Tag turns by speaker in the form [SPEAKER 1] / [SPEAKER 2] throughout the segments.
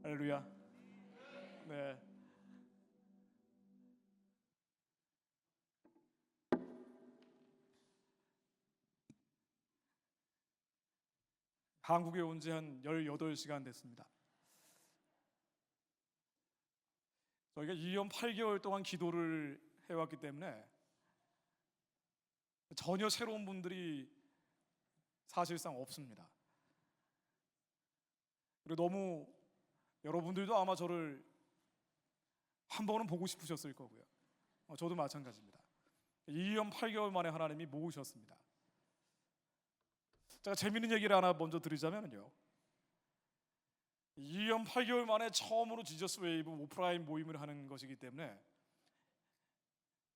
[SPEAKER 1] 할렐루야. 네. 한국에 온 지 한 18시간 됐습니다. 저희가 2년 8개월 동안 기도를 해왔기 때문에 전혀 새로운 분들이 사실상 없습니다. 그리고 너무 여러분들도 아마 저를 한 번은 보고 싶으셨을 거고요. 저도 마찬가지입니다. 2년 8개월 만에 하나님이 모으셨습니다. 제가 재밌는 얘기를 하나 먼저 드리자면요, 2년 8개월 만에 처음으로 지저스 웨이브 오프라인 모임을 하는 것이기 때문에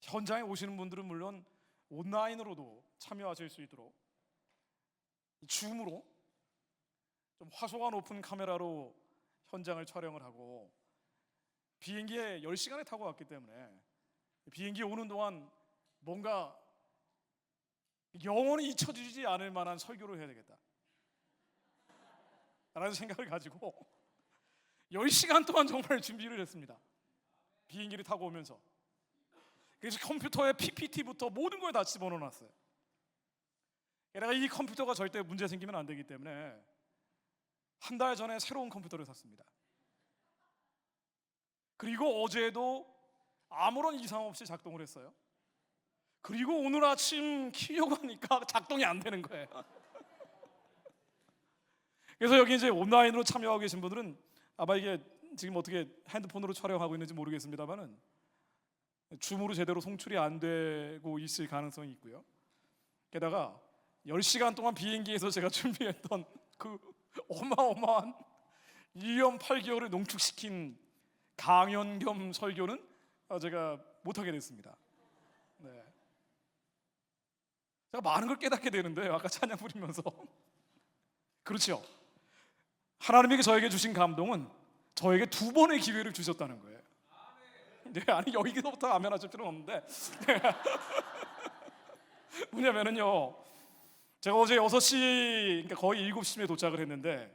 [SPEAKER 1] 현장에 오시는 분들은 물론 온라인으로도 참여하실 수 있도록 줌으로 좀 화소가 높은 카메라로 현장을 촬영을 하고, 비행기에 10시간을 타고 왔기 때문에 비행기 오는 동안 뭔가 영원히 잊혀지지 않을 만한 설교를 해야 되겠다 라는 생각을 가지고 10시간 동안 정말 준비를 했습니다. 비행기를 타고 오면서. 그래서 컴퓨터에 PPT부터 모든 걸 다 집어넣어놨어요. 게다가 이 컴퓨터가 절대 문제 생기면 안 되기 때문에 한 달 전에 새로운 컴퓨터를 샀습니다. 그리고 어제도 아무런 이상 없이 작동을 했어요. 그리고 오늘 아침 키려고 하니까 작동이 안 되는 거예요. 그래서 여기 이제 온라인으로 참여하고 계신 분들은 아마 이게 지금 어떻게 핸드폰으로 촬영하고 있는지 모르겠습니다만은 줌으로 제대로 송출이 안 되고 있을 가능성이 있고요. 게다가 10시간 동안 비행기에서 제가 준비했던 그 어마어마한 2년 8개월을 농축시킨 강연 겸 설교는 제가 못하게 됐습니다. 네. 제가 많은 걸 깨닫게 되는데, 아까 찬양 부리면서 그렇죠. 하나님이 저에게 주신 감동은 저에게 2번의 기회를 주셨다는 거예요. 네, 아니 여기서부터 아멘 하실 필요는 없는데 뭐냐면은요, 제가 어제 6시, 그러니까 거의 7시쯤에 도착을 했는데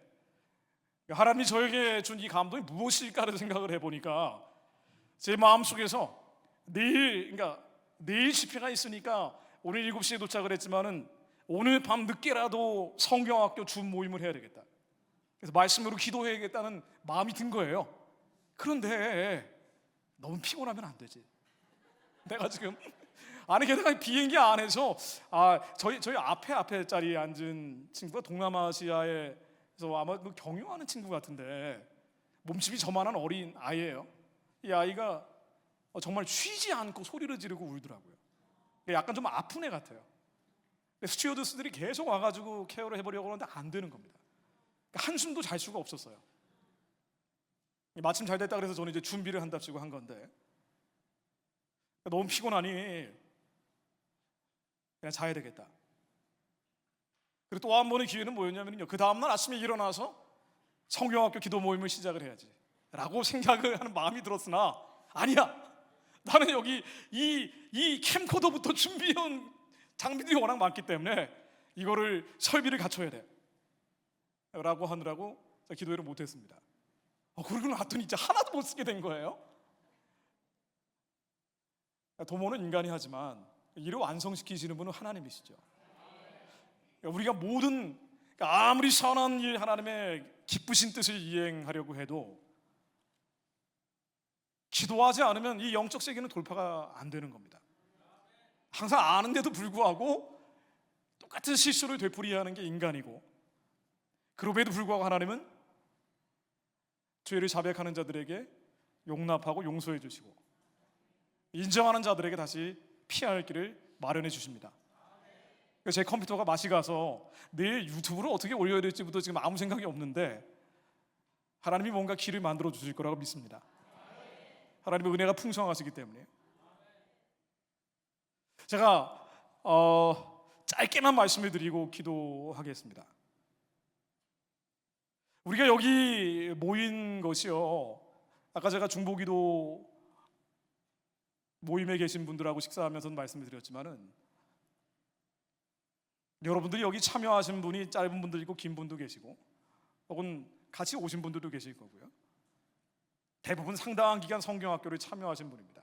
[SPEAKER 1] 하나님이 저에게 준 이 감동이 무엇일까를 생각을 해보니까 제 마음속에서 내일 집회가 있으니까 오늘 7시에 도착을 했지만은 오늘 밤 늦게라도 성경학교 줌 모임을 해야 되겠다, 그래서 말씀으로 기도해야겠다는 마음이 든 거예요. 그런데 너무 피곤하면 안 되지. 내가 지금 아니 게다가 비행기 안에서 저희 앞에 자리에 앉은 친구가 동남아시아에서 아마 경유하는 친구 같은데 몸집이 저만한 어린 아이예요. 이 아이가 정말 쉬지 않고 소리를 지르고 울더라고요. 약간 좀 아픈 애 같아요. 스튜어디스들이 계속 와가지고 케어를 해보려고 하는데 안 되는 겁니다. 한숨도 잘 수가 없었어요. 마침 잘 됐다 그래서 저는 이제 준비를 한답시고 한 건데 너무 피곤하니 그냥 자야 되겠다. 그리고 또 한 번의 기회는 뭐였냐면요, 그 다음날 아침에 일어나서 성경학교 기도 모임을 시작을 해야지 라고 생각을 하는 마음이 들었으나, 아니야, 나는 여기 이 캠코더부터 준비해온 장비들이 워낙 많기 때문에 이거를 설비를 갖춰야 돼 라고 하느라고 기도회를 못했습니다. 그러고 나더니 이제 하나도 못 쓰게 된 거예요. 도모는 인간이 하지만 이를 완성시키시는 분은 하나님이시죠. 우리가 아무리 선한 일, 하나님의 기쁘신 뜻을 이행하려고 해도 기도하지 않으면 이 영적 세계는 돌파가 안 되는 겁니다. 항상 아는데도 불구하고 똑같은 실수를 되풀이하는 게 인간이고, 그럼에도 불구하고 하나님은 죄를 자백하는 자들에게 용납하고 용서해 주시고 인정하는 자들에게 다시 피할 길을 마련해 주십니다. 제 컴퓨터가 맛이 가서 내일 유튜브로 어떻게 올려야 될지부터 지금 아무 생각이 없는데 하나님이 뭔가 길을 만들어 주실 거라고 믿습니다. 하나님의 은혜가 풍성하시기 때문에. 제가 짧게만 말씀을 드리고 기도하겠습니다. 우리가 여기 모인 것이요, 아까 제가 중보기도 모임에 계신 분들하고 식사하면서 말씀을 드렸지만은 여러분들이 여기 참여하신 분이 짧은 분도 있고 긴 분도 계시고 혹은 같이 오신 분들도 계실 거고요. 대부분 상당한 기간 성경학교를 참여하신 분입니다.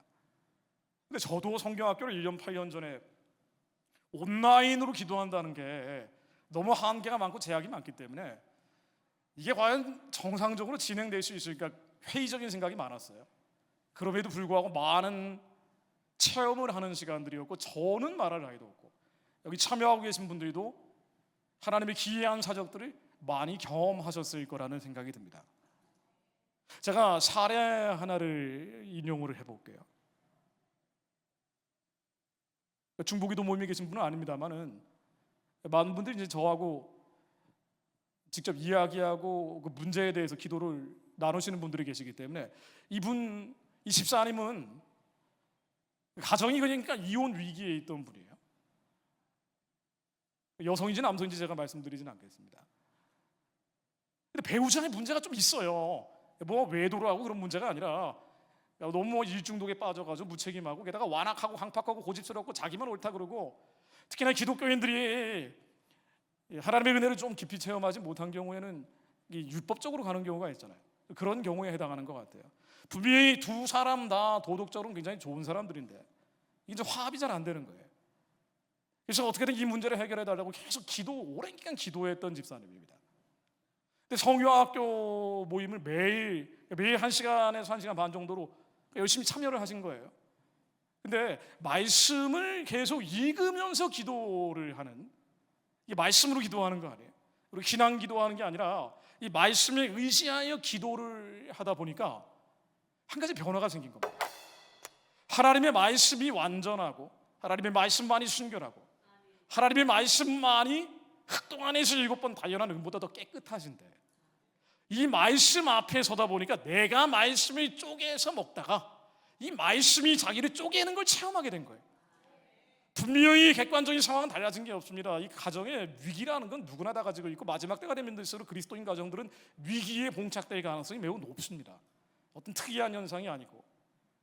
[SPEAKER 1] 근데 저도 성경학교를 1년 8년 전에 온라인으로 기도한다는 게 너무 한계가 많고 제약이 많기 때문에 이게 과연 정상적으로 진행될 수 있을까 회의적인 생각이 많았어요. 그럼에도 불구하고 많은 체험을 하는 시간들이었고, 저는 말할 나위도 없고 여기 참여하고 계신 분들도 하나님의 기이한 사적들을 많이 경험하셨을 거라는 생각이 듭니다. 제가 사례 하나를 인용을 해볼게요. 중보기도 모임에 계신 분은 아닙니다만은 많은 분들이 이제 저하고 직접 이야기하고 그 문제에 대해서 기도를 나누시는 분들이 계시기 때문에 이 집사님은 가정이 그러니까 이혼 위기에 있던 분이에요. 여성인지 남성인지 제가 말씀드리진 않겠습니다. 근데 배우자의 문제가 좀 있어요. 뭐 외도를 하고 그런 문제가 아니라 너무 일중독에 빠져가지고 무책임하고, 게다가 완악하고 황팍하고 고집스럽고 자기만 옳다 그러고, 특히나 기독교인들이 하나님의 은혜를 좀 깊이 체험하지 못한 경우에는 율법적으로 가는 경우가 있잖아요. 그런 경우에 해당하는 것 같아요. 분명히 두 사람 다 도덕적으로 굉장히 좋은 사람들인데 이제 화합이 잘 안 되는 거예요. 그래서 어떻게든 이 문제를 해결해 달라고 계속 오랜 기간 기도했던 집사님입니다. 근데 성경학교 모임을 매일 1시간에서 1시간 반 정도로 열심히 참여를 하신 거예요. 근데 말씀을 계속 읽으면서 기도를 하는, 이 말씀으로 기도하는 거 아니에요. 그리고 신앙 기도하는 게 아니라 이 말씀에 의지하여 기도를 하다 보니까 한 가지 변화가 생긴 겁니다. 하나님의 말씀이 완전하고, 하나님의 말씀만이 순결하고, 하나님의 말씀만이 흑동 안에서 7번 단련한 은보다 더 깨끗하신데, 이 말씀 앞에 서다 보니까 내가 말씀을 쪼개서 먹다가 이 말씀이 자기를 쪼개는 걸 체험하게 된 거예요. 분명히 객관적인 상황은 달라진 게 없습니다. 이 가정의 위기라는 건 누구나 다 가지고 있고, 마지막 때가 되면 될수록 그리스도인 가정들은 위기에 봉착될 가능성이 매우 높습니다. 어떤 특이한 현상이 아니고.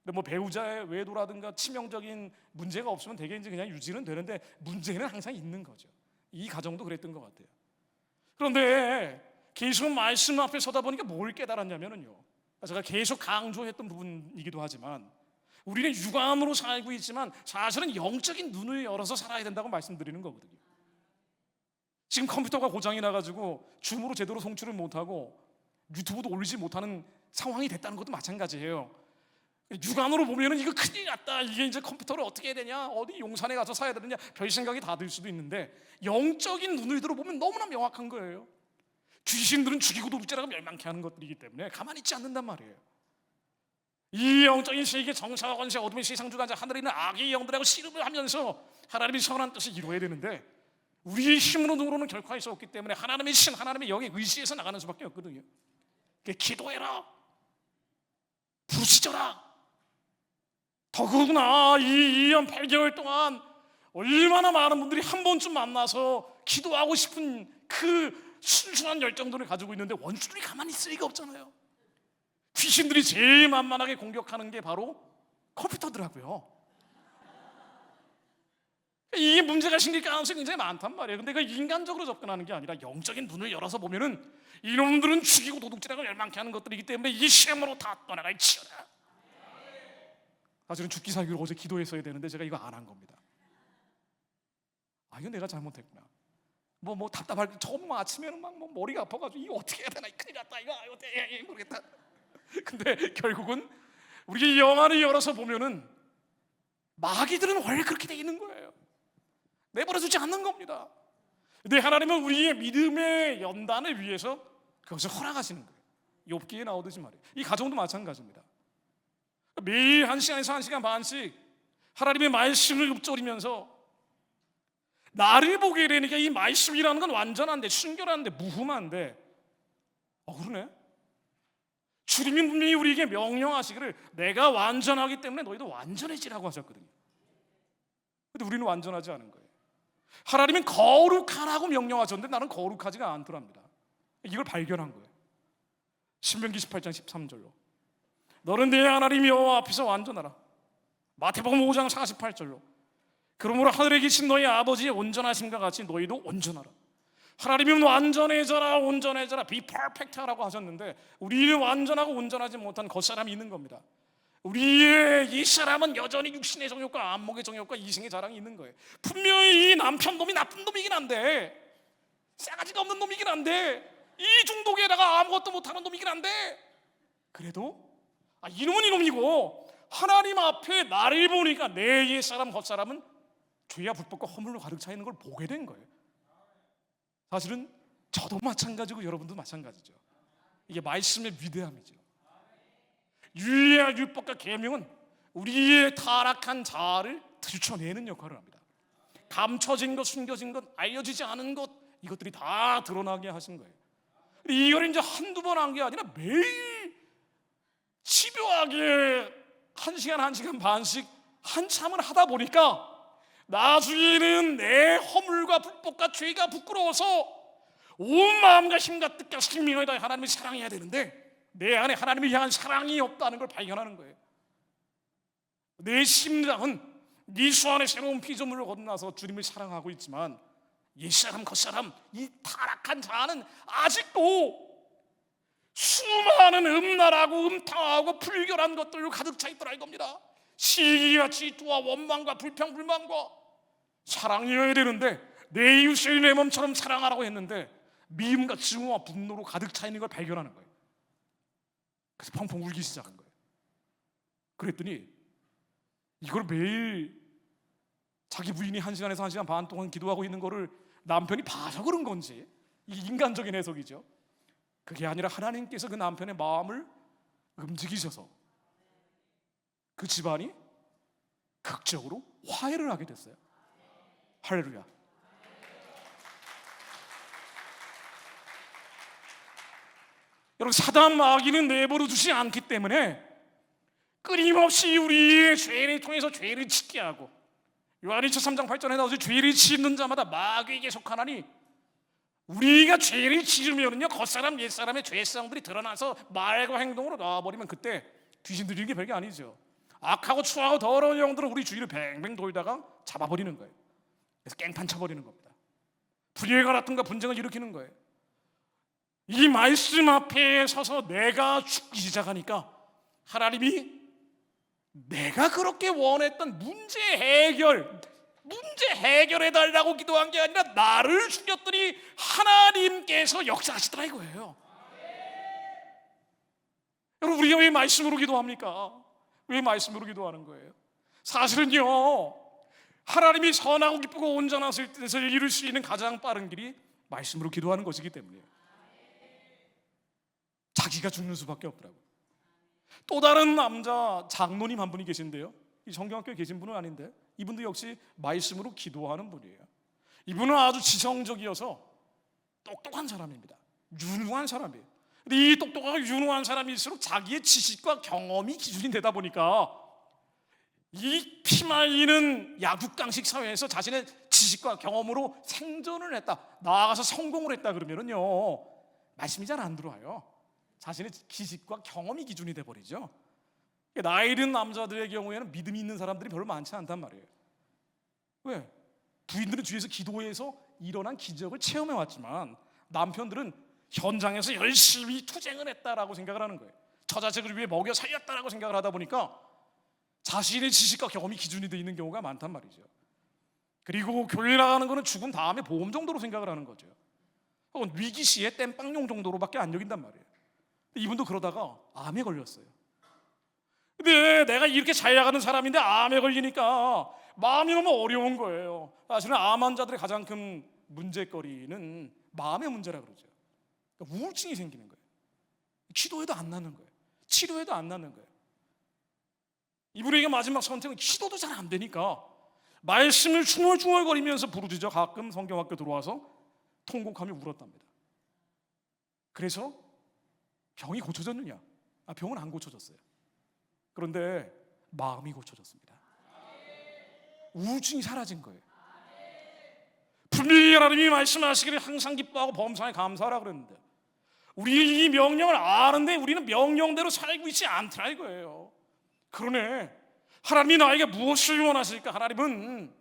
[SPEAKER 1] 근데 뭐 배우자의 외도라든가 치명적인 문제가 없으면 대개 이제 그냥 유지는 되는데, 문제는 항상 있는 거죠. 이 가정도 그랬던 것 같아요. 그런데 계속 말씀 앞에 서다 보니까 뭘 깨달았냐면요, 제가 계속 강조했던 부분이기도 하지만, 우리는 육안으로 살고 있지만 사실은 영적인 눈을 열어서 살아야 된다고 말씀드리는 거거든요. 지금 컴퓨터가 고장이 나가지고 줌으로 제대로 송출을 못하고 유튜브도 올리지 못하는 상황이 됐다는 것도 마찬가지예요. 육안으로 보면은 이거 큰일 났다, 이게 이제 컴퓨터를 어떻게 해야 되냐, 어디 용산에 가서 사야 되느냐, 별 생각이 다 들 수도 있는데, 영적인 눈을 들어보면 너무나 명확한 거예요. 귀신들은 죽이고 도둑질하고 멸망케 하는 것들이기 때문에 가만히 있지 않는단 말이에요. 이 영적인 세계, 정사와 권세, 어둠의 세상 주관자, 하늘에 있는 악의 영들하고 씨름을 하면서 하나님의 선한 뜻을 이루어야 되는데, 우리의 힘으로 능으로는 결코 할 수 없기 때문에 하나님의 신, 하나님의 영에 의지해서 나가는 수밖에 없거든요. 기도해라, 부르짖어라. 더구나 이 2년 8개월 동안 얼마나 많은 분들이 한 번쯤 만나서 기도하고 싶은 그 순수한 열정들을 가지고 있는데, 원수들이 가만히 있을 리가 없잖아요. 귀신들이 제일 만만하게 공격하는 게 바로 컴퓨터더라고요. 이게 문제가 생길 가능성이 굉장히 많단 말이에요. 근데 그 인간적으로 접근하는 게 아니라 영적인 눈을 열어서 보면은 이놈들은 죽이고 도둑질하고 멸망케 하는 것들이기 때문에 이 시험으로 다 떠나가야 치워라. 사실은 죽기 살기로 어제 기도했어야 되는데 제가 이거 안 한 겁니다. 이거 내가 잘못했구나. 뭐 답답할 때, 처음 아침에는 막 머리가 아파가지고 이거 어떻게 해야 되나, 큰일 났다, 이거 어떻게 모르겠다. 근데 결국은 우리 영안을 열어서 보면은 마귀들은 원래 그렇게 돼 있는 거예요. 내버려두지 않는 겁니다. 근데 하나님은 우리의 믿음의 연단을 위해서 그것을 허락하시는 거예요. 욥기에 나오듯이 말이에요. 이 가정도 마찬가지입니다. 매일 1시간에서 1시간 반씩 하나님의 말씀을 읊조리면서 나를 보게 되니까, 이 말씀이라는 건 완전한데, 순결한데, 무흠한데, 그러네, 주님이 분명히 우리에게 명령하시기를 내가 완전하기 때문에 너희도 완전해지라고 하셨거든요. 근데 우리는 완전하지 않은 거예요. 하나님은 거룩하라고 명령하셨는데 나는 거룩하지가 않더랍니다. 이걸 발견한 거예요. 신명기 18장 13절로 너는 내 하나님 여호와 앞에서 완전하라. 마태복음 5장 48절로 그러므로 하늘에 계신 너희 아버지의 온전하심과 같이 너희도 온전하라. 하나님은 완전해져라 온전해져라 be perfect라고 하셨는데 우리는 완전하고 온전하지 못한 겉사람이 있는 겁니다. 우리의 이 사람은 여전히 육신의 정욕과 안목의 정욕과 이생의 자랑이 있는 거예요. 분명히 이 남편 놈이 나쁜 놈이긴 한데, 싸가지가 없는 놈이긴 한데, 이 중독에다가 아무것도 못하는 놈이긴 한데, 그래도 이놈은 이놈이고 하나님 앞에 나를 보니까 내 옛사람 겉사람은 죄와 불법과 허물로 가득 차 있는 걸 보게 된 거예요. 사실은 저도 마찬가지고 여러분도 마찬가지죠. 이게 말씀의 위대함이죠. 율례와 율법과 계명은 우리의 타락한 자아를 들춰내는 역할을 합니다. 감춰진 것, 숨겨진 것, 알려지지 않은 것, 이것들이 다 드러나게 하신 거예요. 이걸 이제 한두 번 한 게 아니라 매일 집요하게 1시간 반씩 한참을 하다 보니까 나중에는 내 허물과 불법과 죄가 부끄러워서 온 마음과 힘과 뜻과 생명을 다해 하나님을 사랑해야 되는데 내 안에 하나님을 향한 사랑이 없다는 걸 발견하는 거예요. 내 심장은 미수 안에 새로운 피조물을 거듭나서 주님을 사랑하고 있지만 옛사람 겉사람 이 타락한 자는 아직도 수많은 음란하고 음탕하고 불결한 것들로 가득 차 있더라 이겁니다. 시기와 질투와 원망과 불평불만과 사랑이어야 되는데 내 이웃을 내 몸처럼 사랑하라고 했는데 미움과 증오와 분노로 가득 차 있는 걸 발견하는 거예요. 그래서 펑펑 울기 시작한 거예요. 그랬더니 이걸 매일 자기 부인이 1시간에서 1시간 반 동안 기도하고 있는 거를 남편이 봐서 그런 건지, 이게 인간적인 해석이죠. 그게 아니라 하나님께서 그 남편의 마음을 움직이셔서 그 집안이 극적으로 화해를 하게 됐어요. 할렐루야. 여러분, 사단 마귀는 내버려 두지 않기 때문에 끊임없이 우리의 죄를 통해서 죄를 짓게 하고, 요한일서 3장 8절에 나오죠. 죄를 짓는 자마다 마귀에게 속하나니, 우리가 죄를 지으면요 겉사람 옛사람의 죄성들이 드러나서 말과 행동으로 나와버리면 그때 귀신 들리는 게 별게 아니죠. 악하고 추하고 더러운 영들은 우리 주위를 뱅뱅 돌다가 잡아버리는 거예요. 그래서 깽판 쳐버리는 겁니다. 불의가라든가 분쟁을 일으키는 거예요. 이 말씀 앞에 서서 내가 죽기 시작하니까 하나님이 내가 그렇게 원했던 문제 해결해달라고 기도한 게 아니라 나를 죽였더니 하나님께서 역사하시더라 이거예요. 여러분, 우리가 왜 말씀으로 기도합니까? 왜 말씀으로 기도하는 거예요? 사실은요, 하나님이 선하고 기쁘고 온전한 뜻을 이룰 수 있는 가장 빠른 길이 말씀으로 기도하는 것이기 때문이에요. 자기가 죽는 수밖에 없더라고요. 또 다른 남자 장로님 한 분이 계신데요, 이 성경학교에 계신 분은 아닌데 이분도 역시 말씀으로 기도하는 분이에요. 이분은 아주 지성적이어서 똑똑한 사람입니다. 유능한 사람이에요. 근데 이 똑똑하고 유능한 사람일수록 자기의 지식과 경험이 기준이 되다 보니까 이 피말리는 야국강식 사회에서 자신의 지식과 경험으로 생존을 했다, 나아가서 성공을 했다 그러면은요 말씀이 잘 안 들어와요. 자신의 지식과 경험이 기준이 돼버리죠. 나이 든 남자들의 경우에는 믿음이 있는 사람들이 별로 많지 않단 말이에요. 왜? 부인들은 주위에서 기도해서 일어난 기적을 체험해 왔지만 남편들은 현장에서 열심히 투쟁을 했다라고 생각을 하는 거예요. 처자식을 위해 먹여 살렸다라고 생각을 하다 보니까 자신의 지식과 경험이 기준이 되어 있는 경우가 많단 말이죠. 그리고 교회 나가는 거는 죽은 다음에 보험 정도로 생각을 하는 거죠. 혹은 위기 시에 땜빵용 정도로밖에 안 여긴단 말이에요. 이분도 그러다가 암에 걸렸어요. 근데 내가 이렇게 잘 나가는 사람인데 암에 걸리니까 마음이 너무 어려운 거예요. 사실은 암 환자들의 가장 큰 문제거리는 마음의 문제라고 그러죠. 그러니까 우울증이 생기는 거예요. 기도해도 안 낫는 거예요. 치료해도 안 낫는 거예요. 이분에게 마지막 선택은 기도도 잘 안 되니까 말씀을 중얼중얼거리면서 부르짖어 가끔 성경학교 들어와서 통곡하며 울었답니다. 그래서 병이 고쳐졌느냐? 병은 안 고쳐졌어요. 그런데 마음이 고쳐졌습니다. 우울증이 사라진 거예요. 분명히 하나님이 말씀하시기를 항상 기뻐하고 범사에 감사하라 그랬는데 우리 이 명령을 아는데 우리는 명령대로 살고 있지 않더라 이거예요. 그러네. 하나님이 나에게 무엇을 원하실까? 하나님은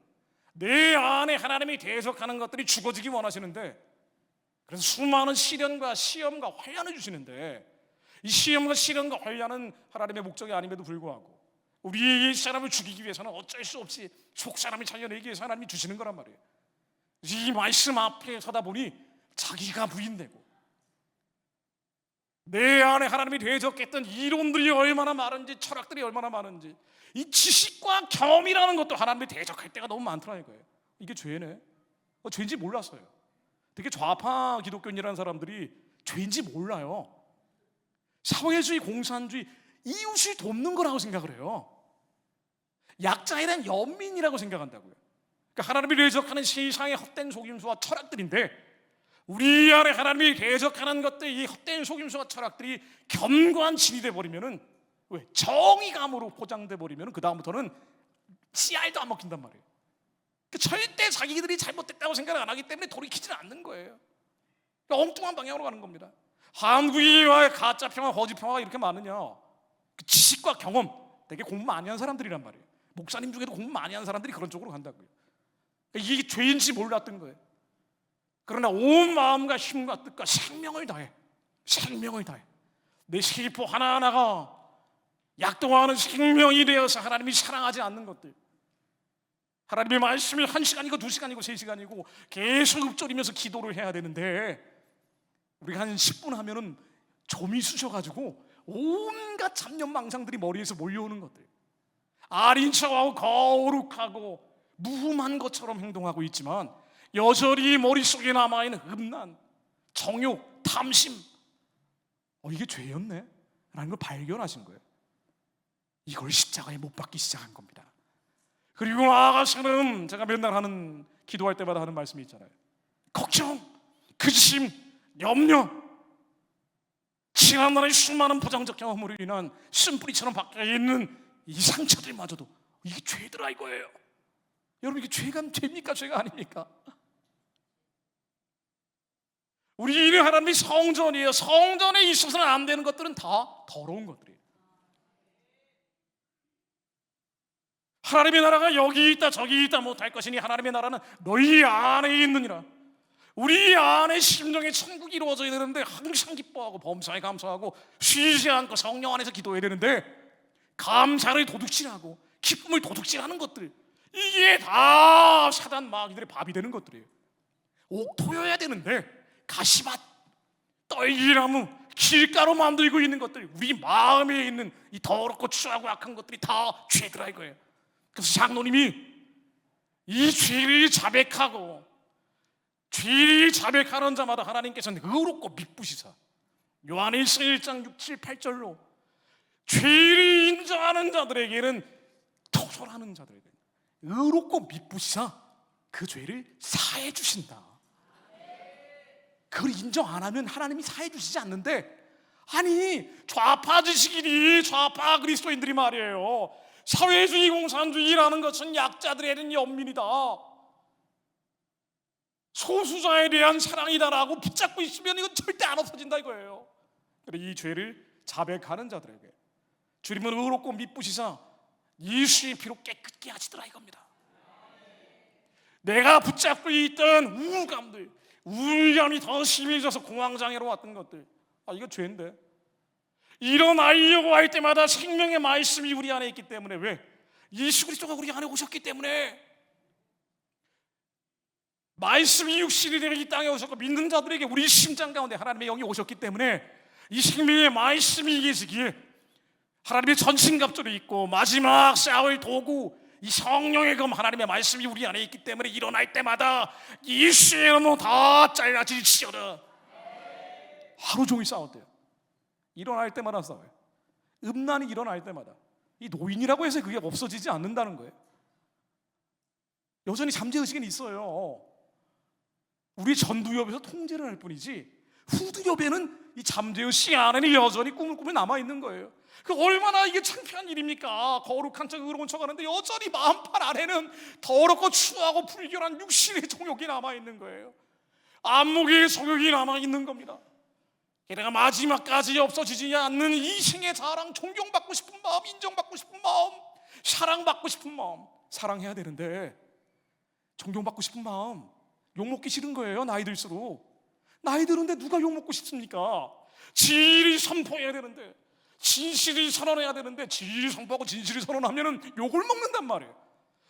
[SPEAKER 1] 내 안에 하나님이 대속하는 것들이 죽어지기 원하시는데 그래서 수많은 시련과 시험과 환난을 주시는데, 이 시험과 시련과 환난은 하나님의 목적이 아님에도 불구하고 우리 이 사람을 죽이기 위해서는 어쩔 수 없이 속 사람을 살려내기 위해서 하나님이 주시는 거란 말이에요. 이 말씀 앞에 서다 보니 자기가 부인되고, 내 안에 하나님이 대적했던 이론들이 얼마나 많은지, 철학들이 얼마나 많은지, 이 지식과 경험이라는 것도 하나님이 대적할 때가 너무 많더라 이거예요. 이게 죄네. 죄인지 몰랐어요. 되게 좌파 기독교인이라는 사람들이 죄인지 몰라요. 사회주의, 공산주의, 이웃을 돕는 거라고 생각을 해요. 약자에 대한 연민이라고 생각한다고요. 그러니까 하나님이 대적하는 세상의 헛된 속임수와 철학들인데, 우리 안에 하나님이 대적하는 것들, 이 헛된 속임수와 철학들이 견고한 진이 돼버리면은, 왜? 정의감으로 포장돼 버리면은 그 다음부터는 씨알도 안 먹힌단 말이에요. 절대 자기들이 잘못됐다고 생각을 안 하기 때문에 돌이키지는 않는 거예요. 그러니까 엉뚱한 방향으로 가는 겁니다. 한국인의 가짜 평화, 거짓 평화가 이렇게 많으냐? 그 지식과 경험, 되게 공부 많이 한 사람들이란 말이에요. 목사님 중에도 공부 많이 한 사람들이 그런 쪽으로 간다고요. 그러니까 이게 죄인지 몰랐던 거예요. 그러나 온 마음과 힘과 뜻과 생명을 다해, 생명을 다해, 내 세포 하나하나가 약동하는 생명이 되어서 하나님이 사랑하지 않는 것들, 하나님의 말씀이 1시간이고 2시간이고 3시간이고 계속 읊조리면서 기도를 해야 되는데, 우리가 한 10분 하면은 좀이 쑤셔가지고 온갖 잡념망상들이 머리에서 몰려오는 것들, 아린 척하고 거룩하고 무흠한 것처럼 행동하고 있지만 여전히 머릿속에 남아있는 음란, 정욕, 탐심, 이게 죄였네 라는 걸 발견하신 거예요. 이걸 십자가에 못 박기 시작한 겁니다. 그리고 나아가서는 제가 맨날 하는, 기도할 때마다 하는 말씀이 있잖아요. 걱정, 근심, 염려, 지난날의 수많은 부정적 경험으로 인한 쓴뿌리처럼 박혀있는 이 상처들마저도 이게 죄더라 이거예요. 여러분, 이게 죄입니까? 죄가 아닙니까? 우리 하나님이 성전이에요. 성전에 있어서는 안 되는 것들은 다 더러운 것들이에요. 하나님의 나라가 여기 있다 저기 있다 못할 것이니 하나님의 나라는 너희 안에 있느니라. 우리 안에 심령의 천국이 이루어져야 되는데 항상 기뻐하고 범사에 감사하고 쉬지 않고 성령 안에서 기도해야 되는데, 감사를 도둑질하고 기쁨을 도둑질하는 것들, 이게 다 사단 마귀들의 밥이 되는 것들이에요. 옥토여야 되는데 가시밭, 떨기나무, 길가로 만들고 있는 것들, 우리 마음에 있는 이 더럽고 추하고 악한 것들이 다 죄더라 이거예요. 그래서 장로님이 이 죄를 자백하고 죄를 자백하는 자마다 하나님께서는 의롭고 미쁘시사, 요한일서 1장 6, 7, 8절로 죄를 인정하는 자들에게는, 토설하는 자들에게는 의롭고 미쁘시사 그 죄를 사해 주신다. 그걸 인정 안 하면 하나님이 사해 주시지 않는데, 아니 좌파 지식인이, 좌파 그리스도인들이 말이에요, 사회주의 공산주의라는 것은 약자들에 대한 연민이다, 소수자에 대한 사랑이다라고 붙잡고 있으면 이건 절대 안 없어진다 이거예요. 이 죄를 자백하는 자들에게 주님은 의롭고 미쁘시사 예수의 피로 깨끗게 하시더라 이겁니다. 내가 붙잡고 있던 우울감들, 우울감이 더 심해져서 공황장애로 왔던 것들, 이거 죄인데, 일어나려고 할 때마다 생명의 말씀이 우리 안에 있기 때문에, 왜? 예수 그리스도가 우리 안에 오셨기 때문에, 말씀이 육신이 되어 이 땅에 오셨고 믿는 자들에게 우리 심장 가운데 하나님의 영이 오셨기 때문에, 이 생명의 말씀이 계시기에 하나님의 전신갑주를 입고 마지막 싸울 도구, 이 성령의 검 하나님의 말씀이 우리 안에 있기 때문에 일어날 때마다 예수의 이름으로 다 잘라질지어다. 하루 종일 싸웠대요. 일어날 때마다 싸워요. 음란이 일어날 때마다. 이 노인이라고 해서 그게 없어지지 않는다는 거예요. 여전히 잠재의식은 있어요. 우리 전두엽에서 통제를 할 뿐이지 후두엽에는 이 잠재의식 안에는 여전히 꿈을 꾸며 남아있는 거예요. 그 얼마나 이게 창피한 일입니까? 거룩한 척 의로운 척 하는데 여전히 마음판 안에는 더럽고 추하고 불결한 육신의 정욕이 남아있는 거예요. 안목의 정욕이 남아있는 겁니다. 게다가 마지막까지 없어지지 않는 이생의 자랑, 존경받고 싶은 마음, 인정받고 싶은 마음, 사랑받고 싶은 마음, 사랑해야 되는데 존경받고 싶은 마음, 욕먹기 싫은 거예요. 나이 들수록 나이 드는데 누가 욕먹고 싶습니까? 진실이 선포해야 되는데, 진실이 선언해야 되는데, 진실이 선포하고 진실이 선언하면은 욕을 먹는단 말이에요.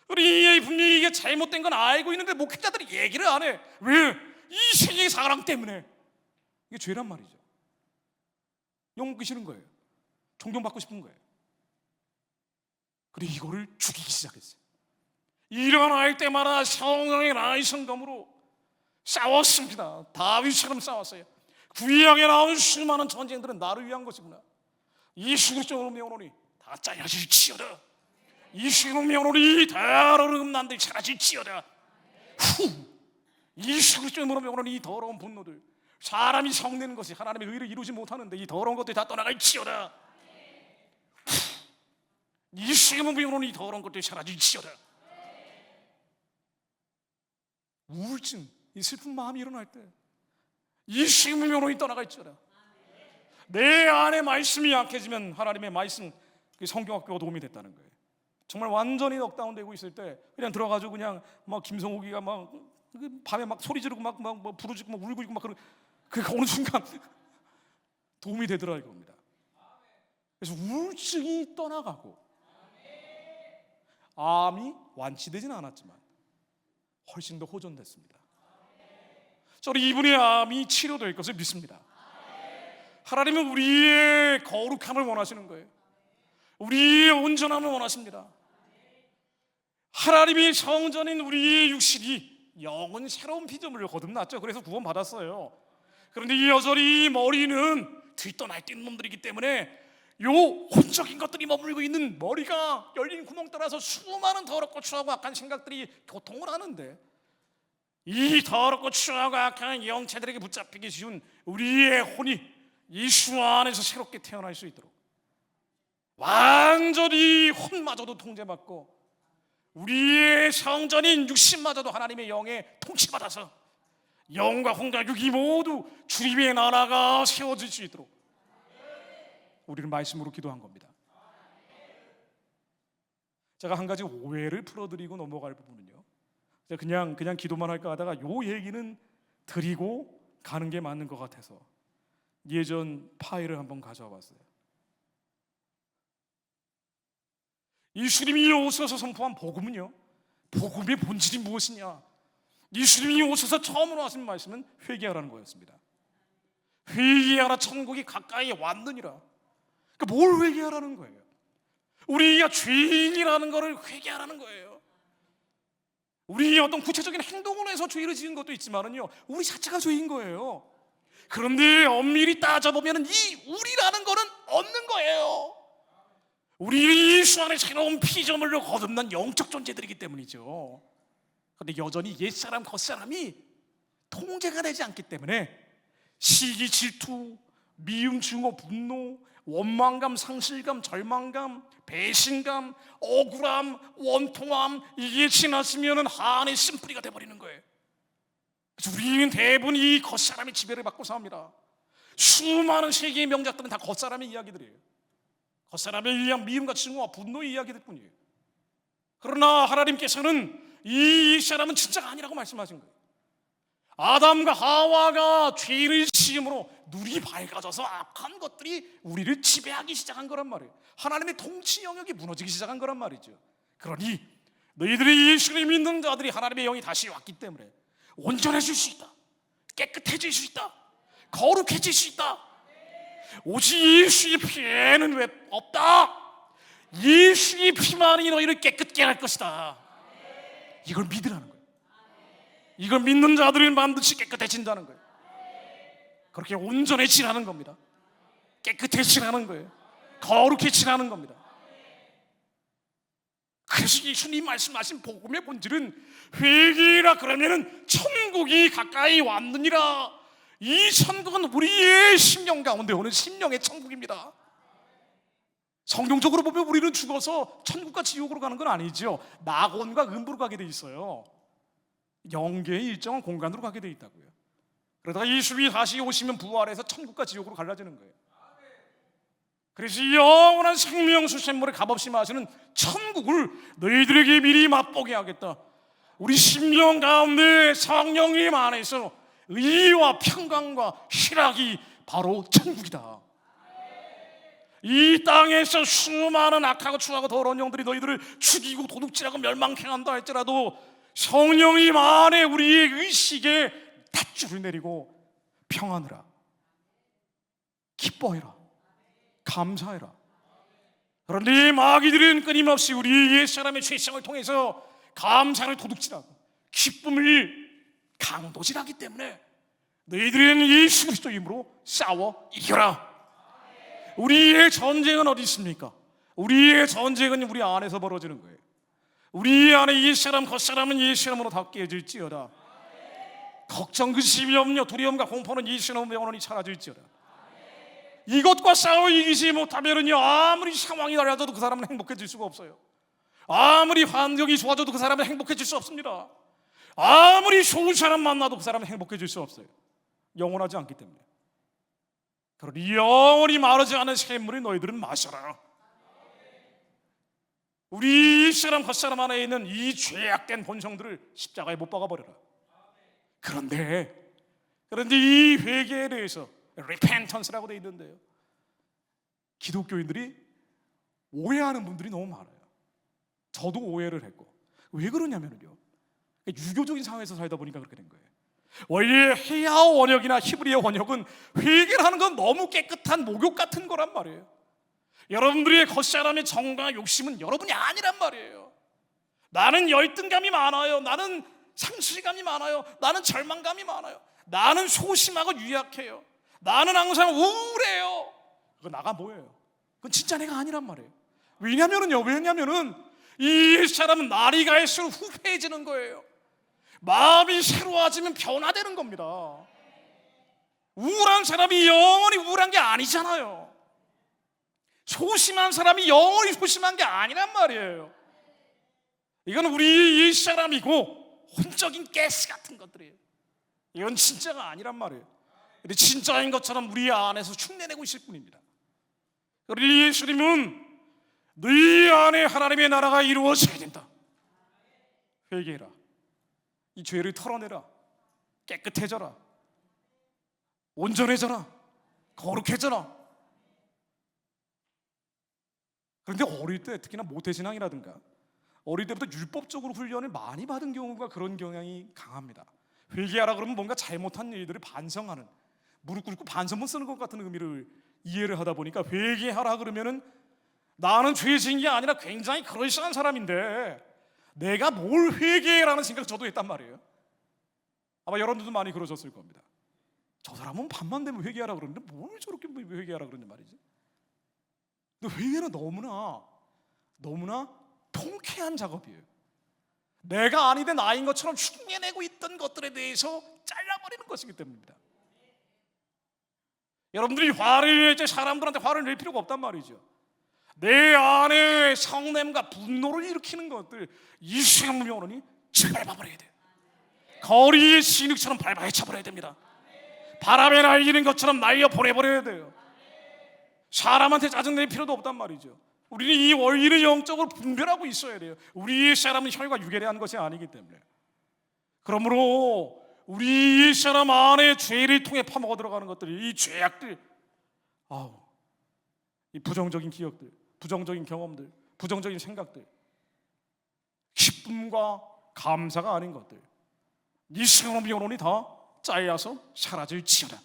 [SPEAKER 1] 우리 분명히 이게 잘못된 건 알고 있는데 목회자들이 얘기를 안 해. 왜? 이 세계의 사랑 때문에. 이게 죄란 말이죠. 욕먹기 싫은 거예요. 존경받고 싶은 거예요. 그리고 이거를 죽이기 시작했어요. 일어날 때마다 성령의 나의 성감으로 싸웠습니다. 다윗처럼 싸웠어요. 구약에 나온 수많은 전쟁들은 나를 위한 것이구나. 이수를 명하노니 다 짜여질지어다. 이수를 명하노니 더러운 난들 사라질지어다. 이수를 명하노니 이 더러운 분노들, 사람이 성내는 것이 하나님의 의를 이루지 못하는데 이 더러운 것들이 다 떠나갈지어다. 이수를 명하노니 이 더러운 것들이 사라질지어다. 우울증, 이 슬픈 마음이 일어날 때 이 생명으로 떠나갈지어다. 내 안에 말씀이 약해지면 하나님의 말씀, 성경학교가 도움이 됐다는 거예요. 정말 완전히 넉다운되고 있을 때 그냥 들어가지고 그냥 막 김성욱이가 막 밤에 막 소리 지르고 막 부르짖고 막 울고 있고 막 그러니까 어느 순간 도움이 되더라 이겁니다. 그래서 우울증이 떠나가고 암이 완치되지는 않았지만 훨씬 더 호전됐습니다. 저는 이분의 암이 치료될 것을 믿습니다. 하나님은 우리의 거룩함을 원하시는 거예요. 우리의 온전함을 원하십니다. 하나님의 성전인 우리의 육신이 영은 새로운 피조물을 거듭났죠. 그래서 구원받았어요. 그런데 여전히 머리는 들떠날 뛴 놈들이기 때문에 요 혼적인 것들이 머물고 있는 머리가 열린 구멍 따라서 수많은 더럽고 추하고 악한 생각들이 교통을 하는데, 이 더럽고 추하고 악한 영체들에게 붙잡히기 쉬운 우리의 혼이 예수 안에서 새롭게 태어날 수 있도록 완전히 혼마저도 통제받고 우리의 성전인 육신마저도 하나님의 영에 통치받아서 영과 혼과 육이 모두 주님의 나라가 세워질 수 있도록 우리는 말씀으로 기도한 겁니다. 제가 한 가지 오해를 풀어드리고 넘어갈 부분은요, 그냥 기도만 할까 하다가 요 얘기는 드리고 가는 게 맞는 것 같아서 예전 파일을 한번 가져와 봤어요. 예수님이 오셔서 선포한 복음은요, 복음의 본질이 무엇이냐? 예수님이 오셔서 처음으로 하신 말씀은 회개하라는 거였습니다. 회개하라, 천국이 가까이 왔느니라. 그러니까 뭘 회개하라는 거예요? 우리가 죄인이라는 것을 회개하라는 거예요. 우리 어떤 구체적인 행동을 해서 죄를 지은 것도 있지만은요, 우리 자체가 죄인 거예요. 그런데 엄밀히 따져보면 이 우리라는 거는 없는 거예요. 우리 예수 안에 새로운 피조물로 거듭난 영적 존재들이기 때문이죠. 그런데 여전히 옛사람 겉사람이 통제가 되지 않기 때문에 시기, 질투, 미움, 증오, 분노, 원망감, 상실감, 절망감, 배신감, 억울함, 원통함, 이게 지났으면 한의 쓴뿌리가 돼버리는 거예요. 그래서 우리는 대부분 이 겉사람의 지배를 받고 삽니다. 수많은 세계의 명작들은 다 겉사람의 이야기들이에요. 겉사람에 의한 미움과 증오와 분노의 이야기들 뿐이에요. 그러나 하나님께서는 이 사람은 진짜가 아니라고 말씀하신 거예요. 아담과 하와가 죄를 지음으로 눈이 밝아져서 악한 것들이 우리를 지배하기 시작한 거란 말이에요. 하나님의 통치 영역이 무너지기 시작한 거란 말이죠. 그러니 너희들이 예수를 믿는 자들이 하나님의 영이 다시 왔기 때문에 온전해질 수 있다, 깨끗해질 수 있다, 거룩해질 수 있다. 오직 예수의 피에는 왜 없다? 예수의 피만이 너희를 깨끗게 할 것이다. 이걸 믿으라는 거예요. 이걸 믿는 자들은 반드시 깨끗해진다는 거예요. 그렇게 온전해지라는 겁니다. 깨끗해지라는 거예요. 거룩해지라는 겁니다. 그래서 예수님 말씀하신 복음의 본질은 회개라 그러면은 천국이 가까이 왔느니라. 이 천국은 우리의 심령 가운데 오는 심령의 천국입니다. 성경적으로 보면 우리는 죽어서 천국과 지옥으로 가는 건 아니죠. 낙원과 음부로 가게 돼 있어요. 영계의 일정한 공간으로 가게 돼 있다고요. 그러다가 예수님이 다시 오시면 부활해서 천국과 지옥으로 갈라지는 거예요. 그래서 영원한 생명 수샘물에 값없이 마시는 천국을 너희들에게 미리 맛보게 하겠다. 우리 심령 가운데 성령님 안에서 의와 평강과 희락이 바로 천국이다. 이 땅에서 수많은 악하고 추하고 더러운 영들이 너희들을 죽이고 도둑질하고 멸망행한다 할지라도 성령님 안에 우리의 의식에 닷줄을 내리고 평안하라, 기뻐해라, 감사해라. 그런데 마귀들은 끊임없이 우리 옛사람의 죄성을 통해서 감사를 도둑질하고 기쁨을 강도질하기 때문에 너희들은 예수 그리스도 이름으로 싸워 이겨라. 우리의 전쟁은 어디 있습니까? 우리의 전쟁은 우리 안에서 벌어지는 거예요. 우리 안에 옛사람 겉사람은 옛사람으로 다 깨질지어다. 걱정, 근심, 염려, 두려움과 공포는 예수님의 영원히 사라질지어다. 이것과 싸워 이기지 못하면은요, 아무리 상황이 달라져도 그 사람은 행복해질 수가 없어요. 아무리 환경이 좋아져도 그 사람은 행복해질 수 없습니다. 아무리 좋은 사람 만나도 그 사람은 행복해질 수 없어요. 영원하지 않기 때문에. 그러니 영원히 마르지 않은 샘물을 너희들은 마셔라. 우리 사람 겉사람 안에 있는 이 죄악된 본성들을 십자가에 못 박아버려라. 그런데 이 회개에 대해서 repentance라고 되어 있는데요, 기독교인들이 오해하는 분들이 너무 많아요. 저도 오해를 했고. 왜 그러냐면요, 유교적인 사회에서 살다 보니까 그렇게 된 거예요. 원래 헤아어 원역이나 히브리어 원역은 회개를 하는 건 너무 깨끗한 목욕 같은 거란 말이에요. 여러분들의 겉사람의 정과 욕심은 여러분이 아니란 말이에요. 나는 열등감이 많아요. 나는 상실감이 많아요. 나는 절망감이 많아요. 나는 소심하고 유약해요. 나는 항상 우울해요. 그거 나가 뭐예요? 그건 진짜 내가 아니란 말이에요. 왜냐면은 이 사람은 날이 갈수록 후패해지는 거예요. 마음이 새로워지면 변화되는 겁니다. 우울한 사람이 영원히 우울한 게 아니잖아요. 소심한 사람이 영원히 소심한 게 아니란 말이에요. 이건 우리 이 사람이고 혼적인 가스 같은 것들이에요. 이건 진짜가 아니란 말이에요. 근데 진짜인 것처럼 우리 안에서 흉내내고 있을 뿐입니다. 우리 예수님은 너희 안에 하나님의 나라가 이루어져야 된다. 회개해라. 이 죄를 털어내라. 깨끗해져라. 온전해져라. 거룩해져라. 그런데 어릴 때, 특히나 모태신앙이라든가 어릴 때부터 율법적으로 훈련을 많이 받은 경우가 그런 경향이 강합니다. 회개하라 그러면 뭔가 잘못한 일들을 반성하는, 무릎 꿇고 반성문 쓰는 것 같은 의미를 이해를 하다 보니까 회개하라 그러면은 나는 죄 지은 게 아니라 굉장히 그럴싸한 사람인데 내가 뭘 회개라는 생각을 저도 했단 말이에요. 아마 여러분들도 많이 그러셨을 겁니다. 저 사람은 밤만 되면 회개하라 그러는데 뭘 저렇게 회개하라 그러는 말이지. 근데 회개는 너무나 통쾌한 작업이에요. 내가 아니되 나인 것처럼 흉내내고 있던 것들에 대해서 잘라버리는 것이기 때문입니다. 여러분들이 화를 낼 때 사람들한테 화를 낼 필요가 없단 말이죠. 내 안에 성냄과 분노를 일으키는 것들, 이 시간 영원히 밟아버려야 돼요. 거리의 진흙처럼 밟아헤쳐버려야 됩니다. 바람에 날리는 것처럼 날려 보내버려야 돼요. 사람한테 짜증낼 필요도 없단 말이죠. 우리는 이 원리를 영적으로 분별하고 있어야 돼요. 우리의 사람은 혈과 육에 대한 것이 아니기 때문에. 그러므로 우리 사람 안에 죄를 통해 파먹어 들어가는 것들이, 이 죄악들, 이 부정적인 기억들, 부정적인 경험들, 부정적인 생각들, 기쁨과 감사가 아닌 것들, 이 시간의 영혼이 다 짜여서 사라질지어다.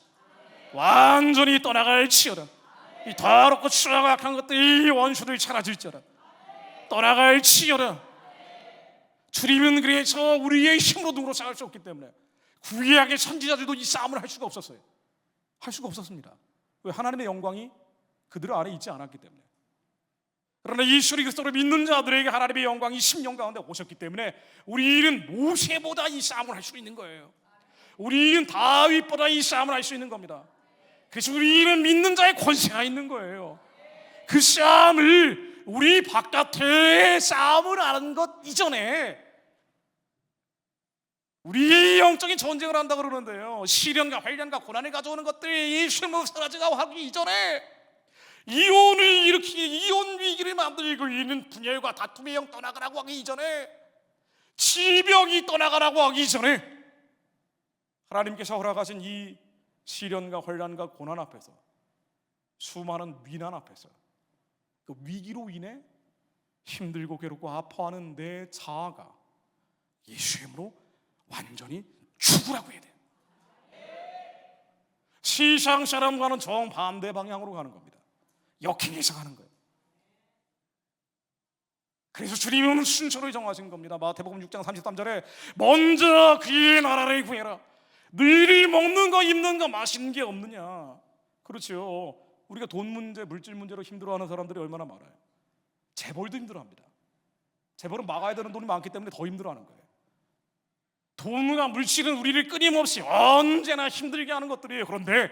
[SPEAKER 1] 완전히 떠나갈지어다. 이 더럽고 추하고 악한 것들, 이 원수들 사라질지어다. 떠나갈지어다. 주님은 그래서 우리의 힘으로 눈으로 싸울 수 없기 때문에 구약의 선지자들도 이 싸움을 할 수가 없었어요. 할 수가 없었습니다. 왜? 하나님의 영광이 그들 안에 있지 않았기 때문에. 그러나 예수 그리스도를 믿는 자들에게 하나님의 영광이 10년 가운데 오셨기 때문에 우리는 모세보다 이 싸움을 할 수 있는 거예요. 우리는 다윗보다 이 싸움을 할 수 있는 겁니다. 그래서 우리는 믿는 자의 권세가 있는 거예요. 그 싸움을 우리 바깥에 싸움을 하는 것 이전에 우리의 영적인 전쟁을 한다 그러는데요, 시련과 환난과 고난을 가져오는 것들이 예수님으로 사라지고 하기 이전에 이혼을 일으키기, 이혼 위기를 만들고 있는 분열과 다툼의 영 떠나가라고 하기 이전에, 질병이 떠나가라고 하기 이전에 하나님께서 허락하신 이 시련과 환난과 고난 앞에서, 수많은 위난 앞에서, 그 위기로 인해 힘들고 괴롭고 아파하는 내 자아가 예수의 이름으로 완전히 죽으라고 해야 돼요. 세상 사람과는 정반대 방향으로 가는 겁니다. 역행해서 가는 거예요. 그래서 주님은 순서를 정하신 겁니다. 마태복음 6장 33절에 먼저 그의 나라를 구해라. 너희들이 먹는 거 입는 거 마시는 게 없느냐. 그렇죠. 우리가 돈 문제, 물질 문제로 힘들어하는 사람들이 얼마나 많아요. 재벌도 힘들어합니다. 재벌은 막아야 되는 돈이 많기 때문에 더 힘들어하는 거예요. 돈과 물질은 우리를 끊임없이 언제나 힘들게 하는 것들이에요. 그런데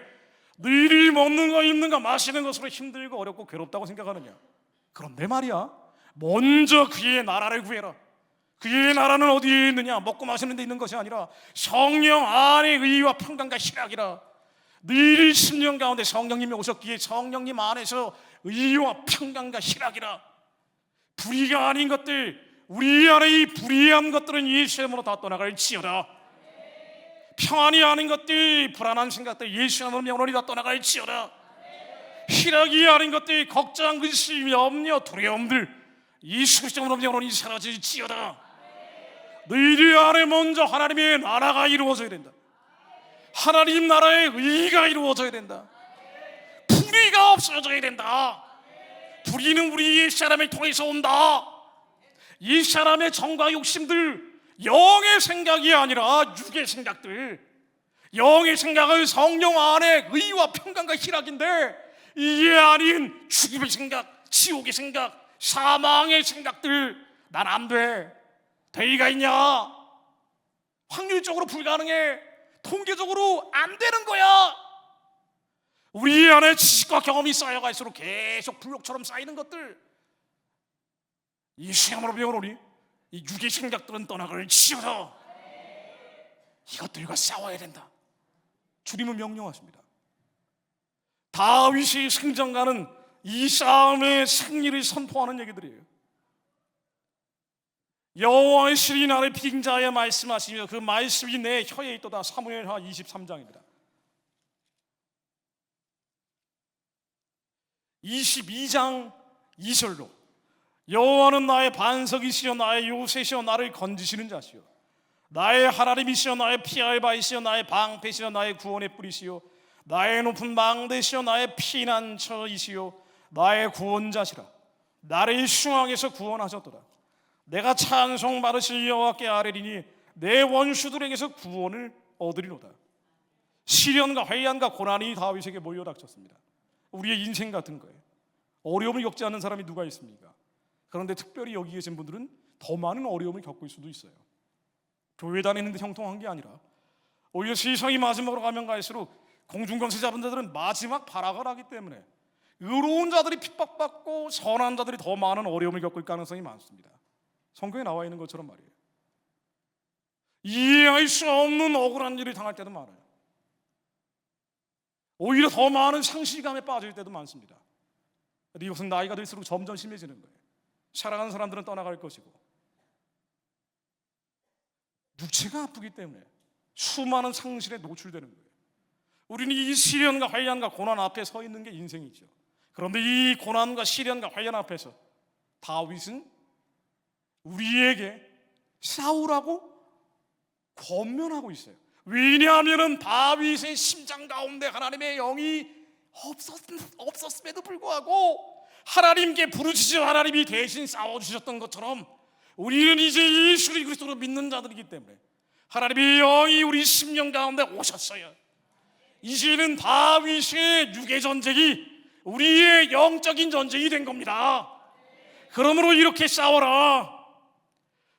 [SPEAKER 1] 너희들이 먹는 거 입는 거 마시는 것으로 힘들고 어렵고 괴롭다고 생각하느냐. 그런데 말이야, 먼저 그의 나라를 구해라. 그의 나라는 어디에 있느냐? 먹고 마시는 데 있는 것이 아니라 성령 안에 의와 평강과 희락이라. 너희들 심령 가운데 성령님이 오셨기에 성령님 안에서 의와 평강과 희락이라. 불의가 아닌 것들, 우리 안에 이 불의한 것들은 예수의 이름으로 다 떠나갈지어다. 평안이 아닌 것들, 불안한 생각들 예수의 이름으로 영원히 다 떠나갈지어다. 희락이 아닌 것들, 걱정, 근심, 염려, 두려움들 예수 그리스도 이름으로 영원히 사라질지어다. 너희들 안에 먼저 하나님의 나라가 이루어져야 된다. 하나님 나라의 의가 이루어져야 된다. 불의가 없어져야 된다. 불의는 우리 옛 사람을 통해서 온다. 이 사람의 정과 욕심들, 영의 생각이 아니라 육의 생각들, 영의 생각은 성령 안에 의와 평강과 희락인데 이게 아닌 죽음의 생각, 지옥의 생각, 사망의 생각들, 난 안 돼. 대의가 있냐? 확률적으로 불가능해. 통계적으로 안 되는 거야. 우리 안에 지식과 경험이 쌓여갈수록 계속 블록처럼 쌓이는 것들, 이 시험으로 배우노니 이 육의 생각들은 떠나갈지어다. 이것들과 싸워야 된다. 주님은 명령하십니다. 다윗이 승전가는 이 싸움의 승리를 선포하는 얘기들이에요. 여호와의 실이 나를 빙자하여 말씀하시며 그 말씀이 내 혀에 있도다. 사무엘하 23장입니다. 22장 2절로 여호와는 나의 반석이시여 나의 요새시여 나를 건지시는 자시여 나의 하나님이시여 나의 피할 바이시여 나의 방패시여 나의 구원의 뿌리시여 나의 높은 망대시여 나의 피난처이시여 나의 구원자시라. 나를 흉악에서 구원하셨도다. 내가 찬송 받으실 여호와께 아뢰리니 내 원수들에게서 구원을 얻으리로다. 시련과 환난과 고난이 다윗에게 몰려닥쳤습니다. 우리의 인생 같은 거예요. 어려움을 겪지 않는 사람이 누가 있습니까? 그런데 특별히 여기 계신 분들은 더 많은 어려움을 겪을 수도 있어요. 교회 다니는데 형통한 게 아니라 오히려 세상이 마지막으로 가면 갈수록 공중권세 잡은 자들은 마지막 발악을 하기 때문에 의로운 자들이 핍박받고 선한 자들이 더 많은 어려움을 겪을 가능성이 많습니다. 성경에 나와 있는 것처럼 말이에요. 이해할 수 없는 억울한 일을 당할 때도 많아요. 오히려 더 많은 상실감에 빠질 때도 많습니다. 이것은 나이가 들수록 점점 심해지는 거예요. 사랑하는 사람들은 떠나갈 것이고 육체가 아프기 때문에 수많은 상실에 노출되는 거예요. 우리는 이 시련과 환난과 고난 앞에 서 있는 게 인생이죠. 그런데 이 고난과 시련과 환난 앞에서 다윗은 우리에게 싸우라고 권면하고 있어요. 왜냐하면 다윗의 심장 가운데 하나님의 영이 없었음에도 불구하고 하나님께 부르짖어 하나님이 대신 싸워주셨던 것처럼 우리는 이제 예수 그리스도를 믿는 자들이기 때문에 하나님의 영이 우리 심령 가운데 오셨어요. 이제는 다윗의 육의 전쟁이 우리의 영적인 전쟁이 된 겁니다. 그러므로 이렇게 싸워라.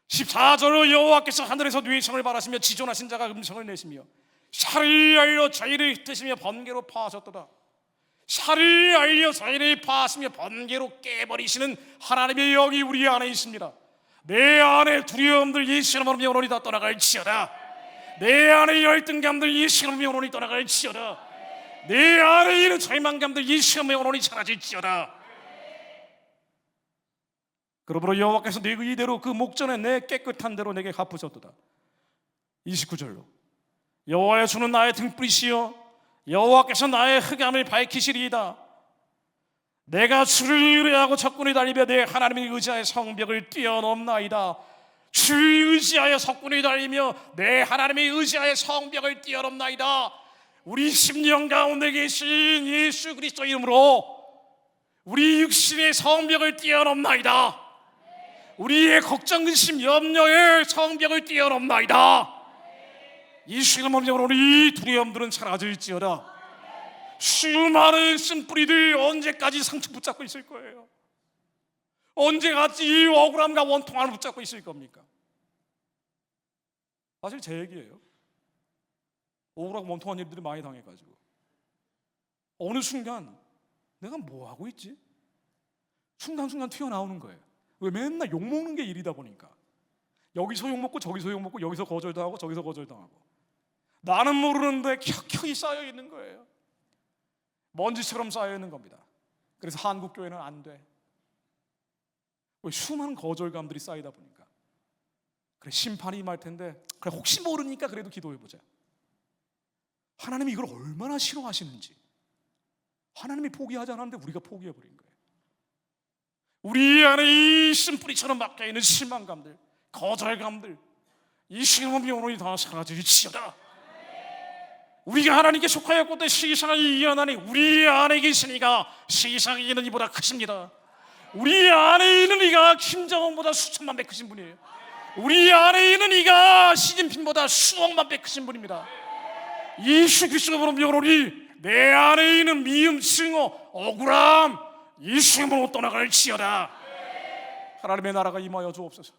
[SPEAKER 1] 14절로 여호와께서 하늘에서 뇌성을 발하시며 지존하신 자가 음성을 내시며 살을 알려 자기를 흩으시며 번개로 파하셨도다. 살을 알려 자기를 파하시며 번개로 깨버리시는 하나님의 영이 우리 안에 있습니다. 내 안에 두려움들 예수 이름으로 영원히 다 떠나갈지어다. 내 안에 열등감들 예수 이름으로 영원히 떠나갈지어다. 내 안에 있는 절망감들 예수 이름으로 영원히 사라질지어다. 그러므로 여호와께서 내 의대로 그 목전에 내 깨끗한 대로 내게 갚으셨도다. 29절로 여호와여 주는 나의 등불이시여 여호와께서 나의 흑암을 밝히시리이다. 내가 주를 의뢰하고 적군을 달리며 내 하나님의 의지하여 성벽을 뛰어넘나이다. 주를 의지하여 적군을 달리며 내 하나님의 의지하여 성벽을 뛰어넘나이다. 우리 심령 가운데 계신 예수 그리스도 이름으로 우리 육신의 성벽을 뛰어넘나이다. 우리의 걱정, 근심, 염려의 성벽을 뛰어넘나이다. 이 시간만 우리 두려움들은 사라질지어다. 수많은 쓴뿌리들 언제까지 상처 붙잡고 있을 거예요? 언제까지 이 억울함과 원통함을 붙잡고 있을 겁니까? 사실 제 얘기예요. 억울하고 원통한 일들이 많이 당해가지고 어느 순간 내가 뭐 하고 있지? 순간순간 튀어나오는 거예요. 왜? 맨날 욕먹는 게 일이다 보니까 여기서 욕먹고 저기서 욕먹고 여기서 거절당하고 저기서 거절당하고 나는 모르는데 켜켜이 쌓여 있는 거예요. 먼지처럼 쌓여 있는 겁니다. 그래서 한국교회는 안 돼. 왜? 수많은 거절감들이 쌓이다 보니까. 그래, 심판이 임할 텐데 그래, 혹시 모르니까 그래도 기도해보자. 하나님이 이걸 얼마나 싫어하시는지. 하나님이 포기하지 않았는데 우리가 포기해버린 거예요. 우리 안에 이 쓴뿌리처럼 막혀있는 실망감들, 거절감들, 이 시험의 영혼이 다 사라질지어다. 우리가 하나님께 속하였고 세상을 이겨나니 우리 안에 계시니가 세상에 있는 이보다 크십니다. 우리 안에 있는 이가 김정은보다 수천만 배 크신 분이에요. 우리 안에 있는 이가 시진핑보다 수억만 배 크신 분입니다. 예수 그리스도로 명하노니 내 안에 있는 미움, 증오, 억울함 예수님으로 떠나갈지어다. 하나님의 나라가 임하여 주옵소서.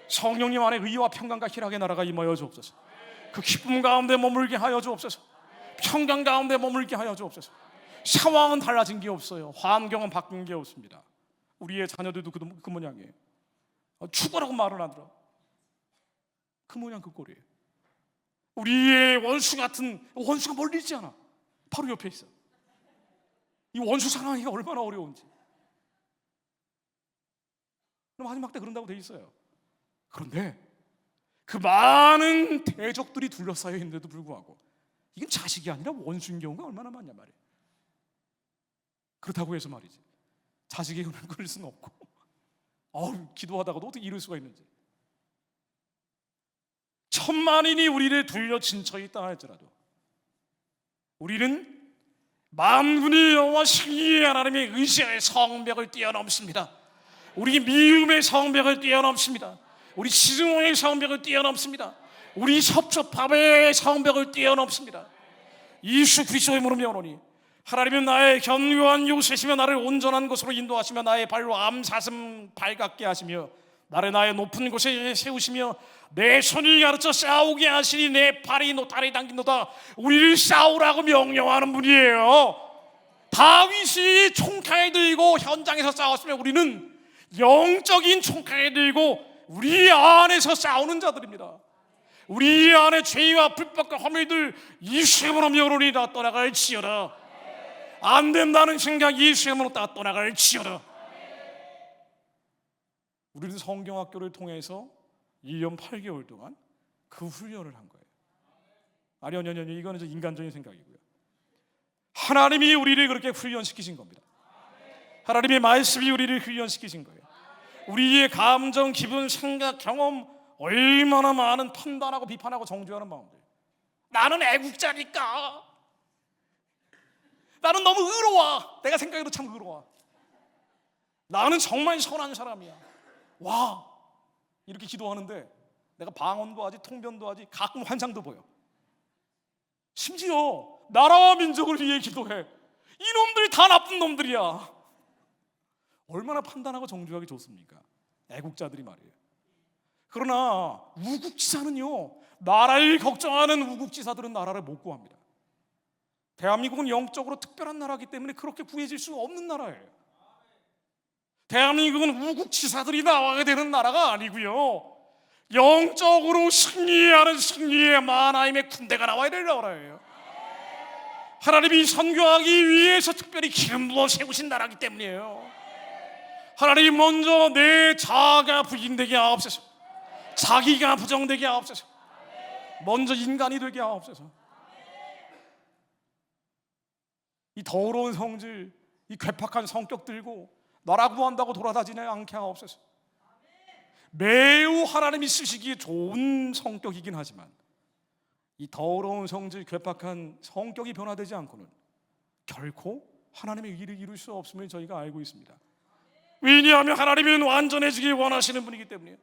[SPEAKER 1] 성령님 안에 의와 평강과 희락의 나라가 임하여 주옵소서. 그 기쁨 가운데 머물게 하여 주옵소서. 평강 가운데 머물게 하여 주옵소서. 상황은 달라진 게 없어요. 환경은 바뀐 게 없습니다. 우리의 자녀들도 그 모양이에요. 죽어라고 말을 안 들어. 그 모양 그 꼴이에요. 우리의 원수 같은 원수가 멀리 있지 않아. 바로 옆에 있어. 이 원수 사랑하기가 얼마나 어려운지. 마지막 때 그런다고 돼 있어요. 그런데 그 많은 대적들이 둘러싸여 있는데도 불구하고 이건 자식이 아니라 원수인 경우가 얼마나 많냐 말이에요. 그렇다고 해서 말이지 자식의 은혜를 끊을 수는 없고 기도하다가도 어떻게 이럴 수가 있는지. 천만인이 우리를 둘러 진쳐 있다 할지라도 우리는 만군의 여호와 승리의 하나님의 의지의 성벽을 뛰어넘습니다. 우리 미움의 성벽을 뛰어넘습니다. 우리 시증오의 성벽을 뛰어넘습니다. 우리 섭섭함의 성벽을 뛰어넘습니다. 예수 그리스도의 이름으로 명하노니 하나님은 나의 견고한 요새시며 나를 온전한 곳으로 인도하시며 나의 발로 암사슴 발같게 하시며 나의 높은 곳에 세우시며 내 손이 가르쳐 싸우게 하시니 내 팔이 노타리 당긴도다. 우리를 싸우라고 명령하는 분이에요. 다윗이 총칼 들고 현장에서 싸웠으면 우리는 영적인 총칼을 들고 우리 안에서 싸우는 자들입니다. 우리 안에 죄와 불법과 허물들 예수님으로 명하노니 다 떠나갈지어다. 안 된다는 생각 예수님으로 다 떠나갈지어다. 우리는 성경학교를 통해서 1년 8개월 동안 그 훈련을 한 거예요. 아니요, 이거는 인간적인 생각이고요. 하나님이 우리를 그렇게 훈련시키신 겁니다. 하나님의 말씀이 우리를 훈련시키신 거예요. 우리의 감정, 기분, 생각, 경험 얼마나 많은 판단하고 비판하고 정죄하는 마음들. 나는 애국자니까. 나는 너무 의로워. 내가 생각해도 참 의로워. 나는 정말 선한 사람이야. 와, 이렇게 기도하는데 내가 방언도 하지 통변도 하지 가끔 환상도 보여. 심지어 나라와 민족을 위해 기도해. 이놈들이 다 나쁜 놈들이야. 얼마나 판단하고 정죄하기 좋습니까? 애국자들이 말이에요. 그러나 우국지사는요, 나라를 걱정하는 우국지사들은 나라를 못 구합니다. 대한민국은 영적으로 특별한 나라이기 때문에 그렇게 구해질 수 없는 나라예요. 대한민국은 우국지사들이 나와야 되는 나라가 아니고요, 영적으로 승리하는 승리의 하나님의 군대가 나와야 될 나라예요. 하나님이 선교하기 위해서 특별히 기름 부어 세우신 나라이기 때문이에요. 하나님 먼저 내 자아가 부인되게 하옵소서. 자기가 부정되게 하옵소서. 먼저 인간이 되게 하옵소서. 이 더러운 성질, 이 괴팍한 성격 들고 나라고 한다고 돌아다니지 않게 하옵소서. 매우 하나님이 쓰시기에 좋은 성격이긴 하지만 이 더러운 성질, 괴팍한 성격이 변화되지 않고는 결코 하나님의 일을 이룰 수 없음을 저희가 알고 있습니다. 왜냐하면 하나님은 완전해지기 원하시는 분이기 때문이에요.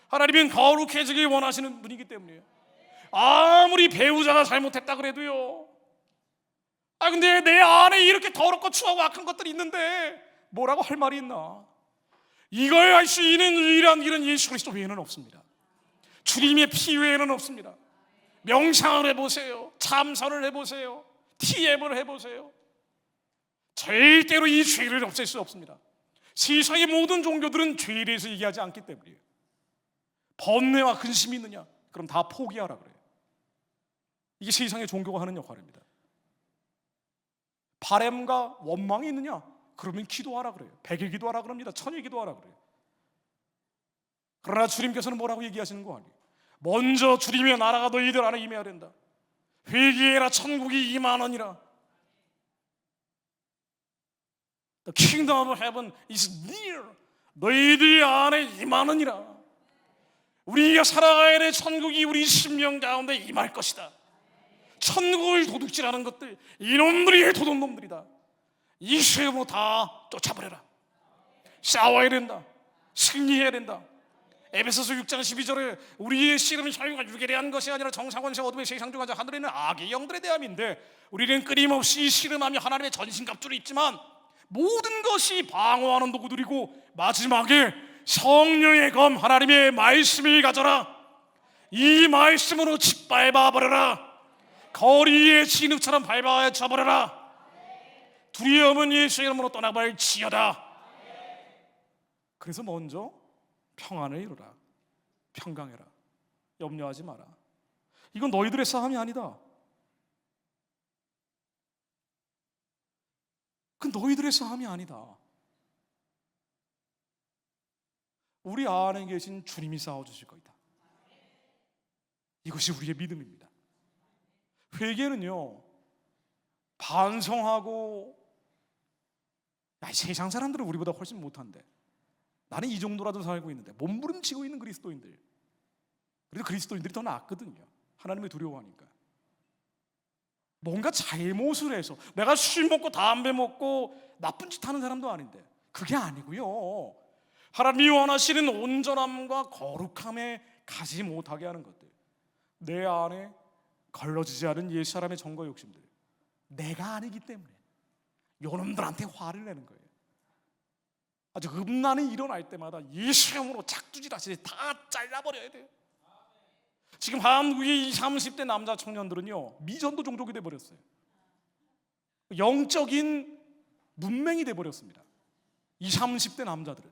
[SPEAKER 1] 하나님은 거룩해지기 원하시는 분이기 때문이에요. 아무리 배우자가 잘못했다 그래도요, 근데 내 안에 이렇게 더럽고 추하고 악한 것들이 있는데 뭐라고 할 말이 있나? 이걸 할 수 있는 유일한 길은 예수 그리스도 외에는 없습니다. 주님의 피 외에는 없습니다. 명상을 해보세요. 참선을 해보세요. TM을 해보세요. 절대로 이 죄를 없앨 수 없습니다. 세상의 모든 종교들은 죄에 대해서 얘기하지 않기 때문이에요. 번뇌와 근심이 있느냐? 그럼 다 포기하라 그래요. 이게 세상의 종교가 하는 역할입니다. 바램과 원망이 있느냐? 그러면 기도하라 그래요. 100일 기도하라 그럽니다. 1000일 기도하라 그래요. 그러나 주님께서는 뭐라고 얘기하시는 거 아니에요? 먼저 주님의 나라가 너희들 안에 임해야 된다. 회개해라, 천국이 임하느니라. The kingdom of heaven is near. 너희들 안에 임하느니라. 우리가 살아가야 될 천국이 우리 심령 가운데 임할 것이다. 천국을 도둑질하는 것들, 이놈들이 도둑놈들이다. 이 죄로 다 쫓아버려라. 싸워야 된다. 승리해야 된다. 에베소서 6장 12절에 우리의 씨름은 혈과 육에 대한 것이 아니라 정사권세 어둠의 세상 중하자 하늘에 있는 악의 영들에 대함인데, 우리는 끊임없이 씨름하며 하나님의 전신갑주를 입지만 모든 것이 방어하는 도구들이고 마지막에 성령의 검 하나님의 말씀을 가져라. 이 말씀으로 짓밟아 버려라. 거리의 진흙처럼 밟아 쳐버려라. 두려움은 예수의 이름으로 떠나갈지어다. 그래서 먼저 평안을 이루라. 평강해라. 염려하지 마라. 이건 너희들의 싸움이 아니다. 그 너희들의 싸움이 아니다. 우리 안에 계신 주님이 싸워주실 것이다. 이것이 우리의 믿음입니다. 회개는요, 반성하고, 세상 사람들은 우리보다 훨씬 못한데 나는 이 정도라도 살고 있는데 몸부림치고 있는 그리스도인들, 그래도 그리스도인들이 더 낫거든요. 하나님을 두려워하니까. 뭔가 잘못을 해서, 내가 술 먹고 담배 먹고 나쁜 짓 하는 사람도 아닌데 그게 아니고요, 하나님이 원하시는 온전함과 거룩함에 가지 못하게 하는 것들, 내 안에 걸러지지 않은 옛사람의 정과 욕심들, 내가 아니기 때문에 요놈들한테 화를 내는 거예요. 아주 음란이 일어날 때마다 예수형으로 작두질하시지 다 잘라버려야 돼요. 지금 한국의 20, 30대 남자 청년들은요, 미전도 종족이 돼버렸어요. 영적인 문맹이 돼버렸습니다. 20, 30대 남자들은.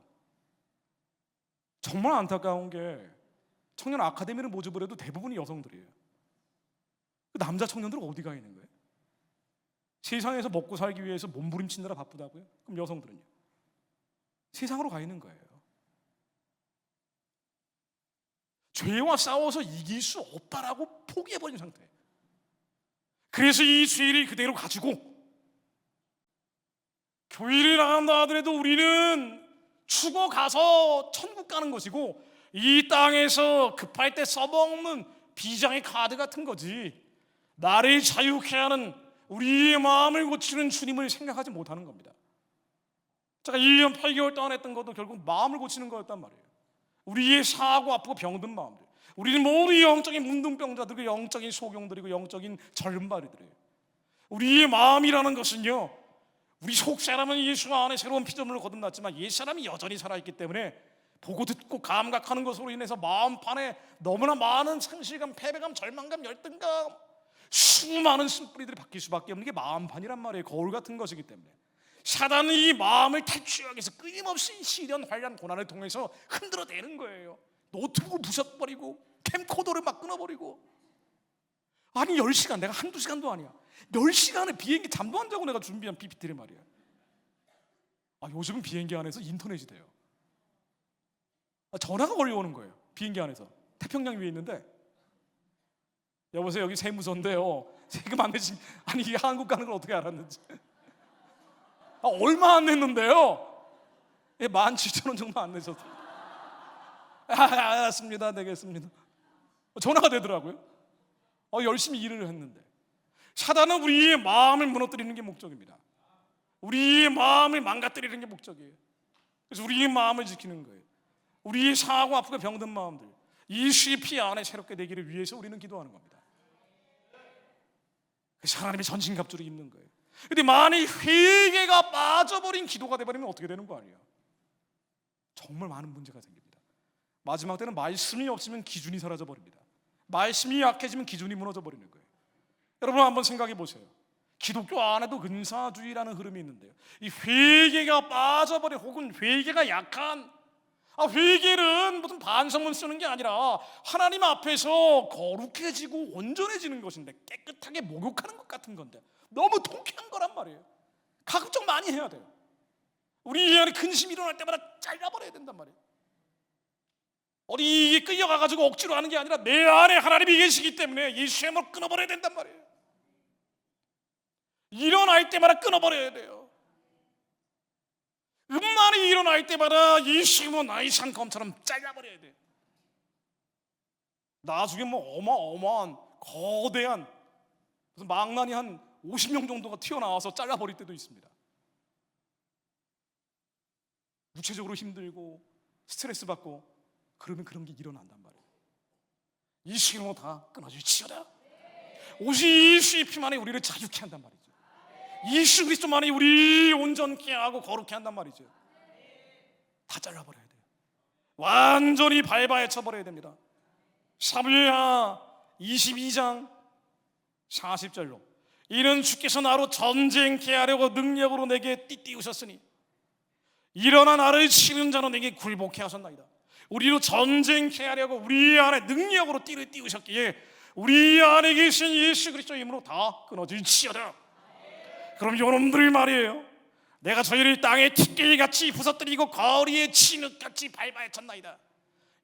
[SPEAKER 1] 정말 안타까운 게 청년 아카데미를 모집을 해도 대부분이 여성들이에요. 남자 청년들은 어디 가 있는 거예요? 세상에서 먹고 살기 위해서 몸부림치느라 바쁘다고요? 그럼 여성들은요? 세상으로 가 있는 거예요. 죄와 싸워서 이길 수 없다라고 포기해버린 상태. 그래서 이 죄를 그대로 가지고 교회를 나간다 하더라도 우리는 죽어가서 천국 가는 것이고, 이 땅에서 급할 때 써먹는 비장의 카드 같은 거지, 나를 자유케 하는, 우리의 마음을 고치는 주님을 생각하지 못하는 겁니다. 제가 1년 8개월 동안 했던 것도 결국 마음을 고치는 거였단 말이에요. 우리의 사고 아프고 병든 마음들, 우리는 모두 영적인 문둥병자들이고 영적인 소경들이고 영적인 절름발이들이에요. 우리의 마음이라는 것은요, 우리 속사람은 예수 안에 새로운 피조물을 거듭났지만 옛사람이 여전히 살아있기 때문에 보고 듣고 감각하는 것으로 인해서 마음판에 너무나 많은 상실감, 패배감, 절망감, 열등감, 수많은 쓴뿌리들이 바뀔 수밖에 없는 게 마음판이란 말이에요. 거울 같은 것이기 때문에 사단은 이 마음을 탈취하기 위해서 끊임없이 시련, 환난, 고난을 통해서 흔들어대는 거예요. 노트북을 부숴버리고 캠코더를 막 끊어버리고. 아니 10시간, 내가 한두 시간도 아니야, 10시간을 비행기 잠도 안 자고 내가 준비한 PPT를 말이야. 요즘은 비행기 안에서 인터넷이 돼요. 전화가 걸려오는 거예요. 비행기 안에서 태평양 위에 있는데 여보세요, 여기 세무서인데요, 세금 안 내신, 아니 이게 한국 가는 걸 어떻게 알았는지. 얼마 안 냈는데요? 17,000원 정도 안 내셔도. 알았습니다, 내겠습니다. 전화가 되더라고요. 열심히 일을 했는데. 사단은 우리의 마음을 무너뜨리는 게 목적입니다. 우리의 마음을 망가뜨리는 게 목적이에요. 그래서 우리의 마음을 지키는 거예요. 우리의 상하고 아프고 병든 마음들, 예수의 피 안에 새롭게 되기를 위해서 우리는 기도하는 겁니다. 그래서 하나님의 전신갑주를 입는 거예요. 근데 만약 회개가 빠져버린 기도가 돼버리면 어떻게 되는 거 아니에요? 정말 많은 문제가 생깁니다. 마지막 때는 말씀이 없으면 기준이 사라져 버립니다. 말씀이 약해지면 기준이 무너져 버리는 거예요. 여러분 한번 생각해 보세요. 기독교 안에도 은사주의라는 흐름이 있는데요, 이 회개가 빠져버린, 혹은 회개가 약한, 회개는 무슨 반성문 쓰는 게 아니라 하나님 앞에서 거룩해지고 온전해지는 것인데, 깨끗하게 목욕하는 것 같은 건데 너무 통쾌한 거란 말이에요. 가급적 많이 해야 돼요. 우리 안에 근심이 일어날 때마다 잘라버려야 된단 말이에요. 어디 끌려가가지고 억지로 하는 게 아니라 내 안에 하나님이 계시기 때문에 예수의 힘으로 끊어버려야 된단 말이에요. 일어날 때마다 끊어버려야 돼요. 음란이 일어날 때마다 예수의 힘으로 나의 산검처럼 잘라버려야 돼요. 나중에 어마어마한 거대한 무슨 망나니 한 50명 정도가 튀어나와서 잘라버릴 때도 있습니다. 육체적으로 힘들고 스트레스 받고 그러면 그런 게 일어난단 말이에요. 예수의 힘으로 다 끊어질지어다. 오직 예수의 피만이 우리를 자유케 한단 말이죠. 예수 그리스도만이 우리 온전케 하고 거룩케 한단 말이죠. 다 잘라버려야 돼요. 완전히 밟아야 쳐버려야 됩니다. 사무엘하 22장 40절로 이는 주께서 나로 전쟁케 하려고 능력으로 내게 띠띠우셨으니 일어나 나를 치는 자로 내게 굴복케 하셨나이다. 우리로 전쟁케 하려고 우리 안에 능력으로 띠를 띄우셨기에 우리 안에 계신 예수 그리스도의 힘으로 다 끊어질지어다. 그럼 여러분들 말이에요, 내가 저희를 땅에 티끌같이 부서뜨리고 거리에 진흙같이 밟아야 쳤나이다.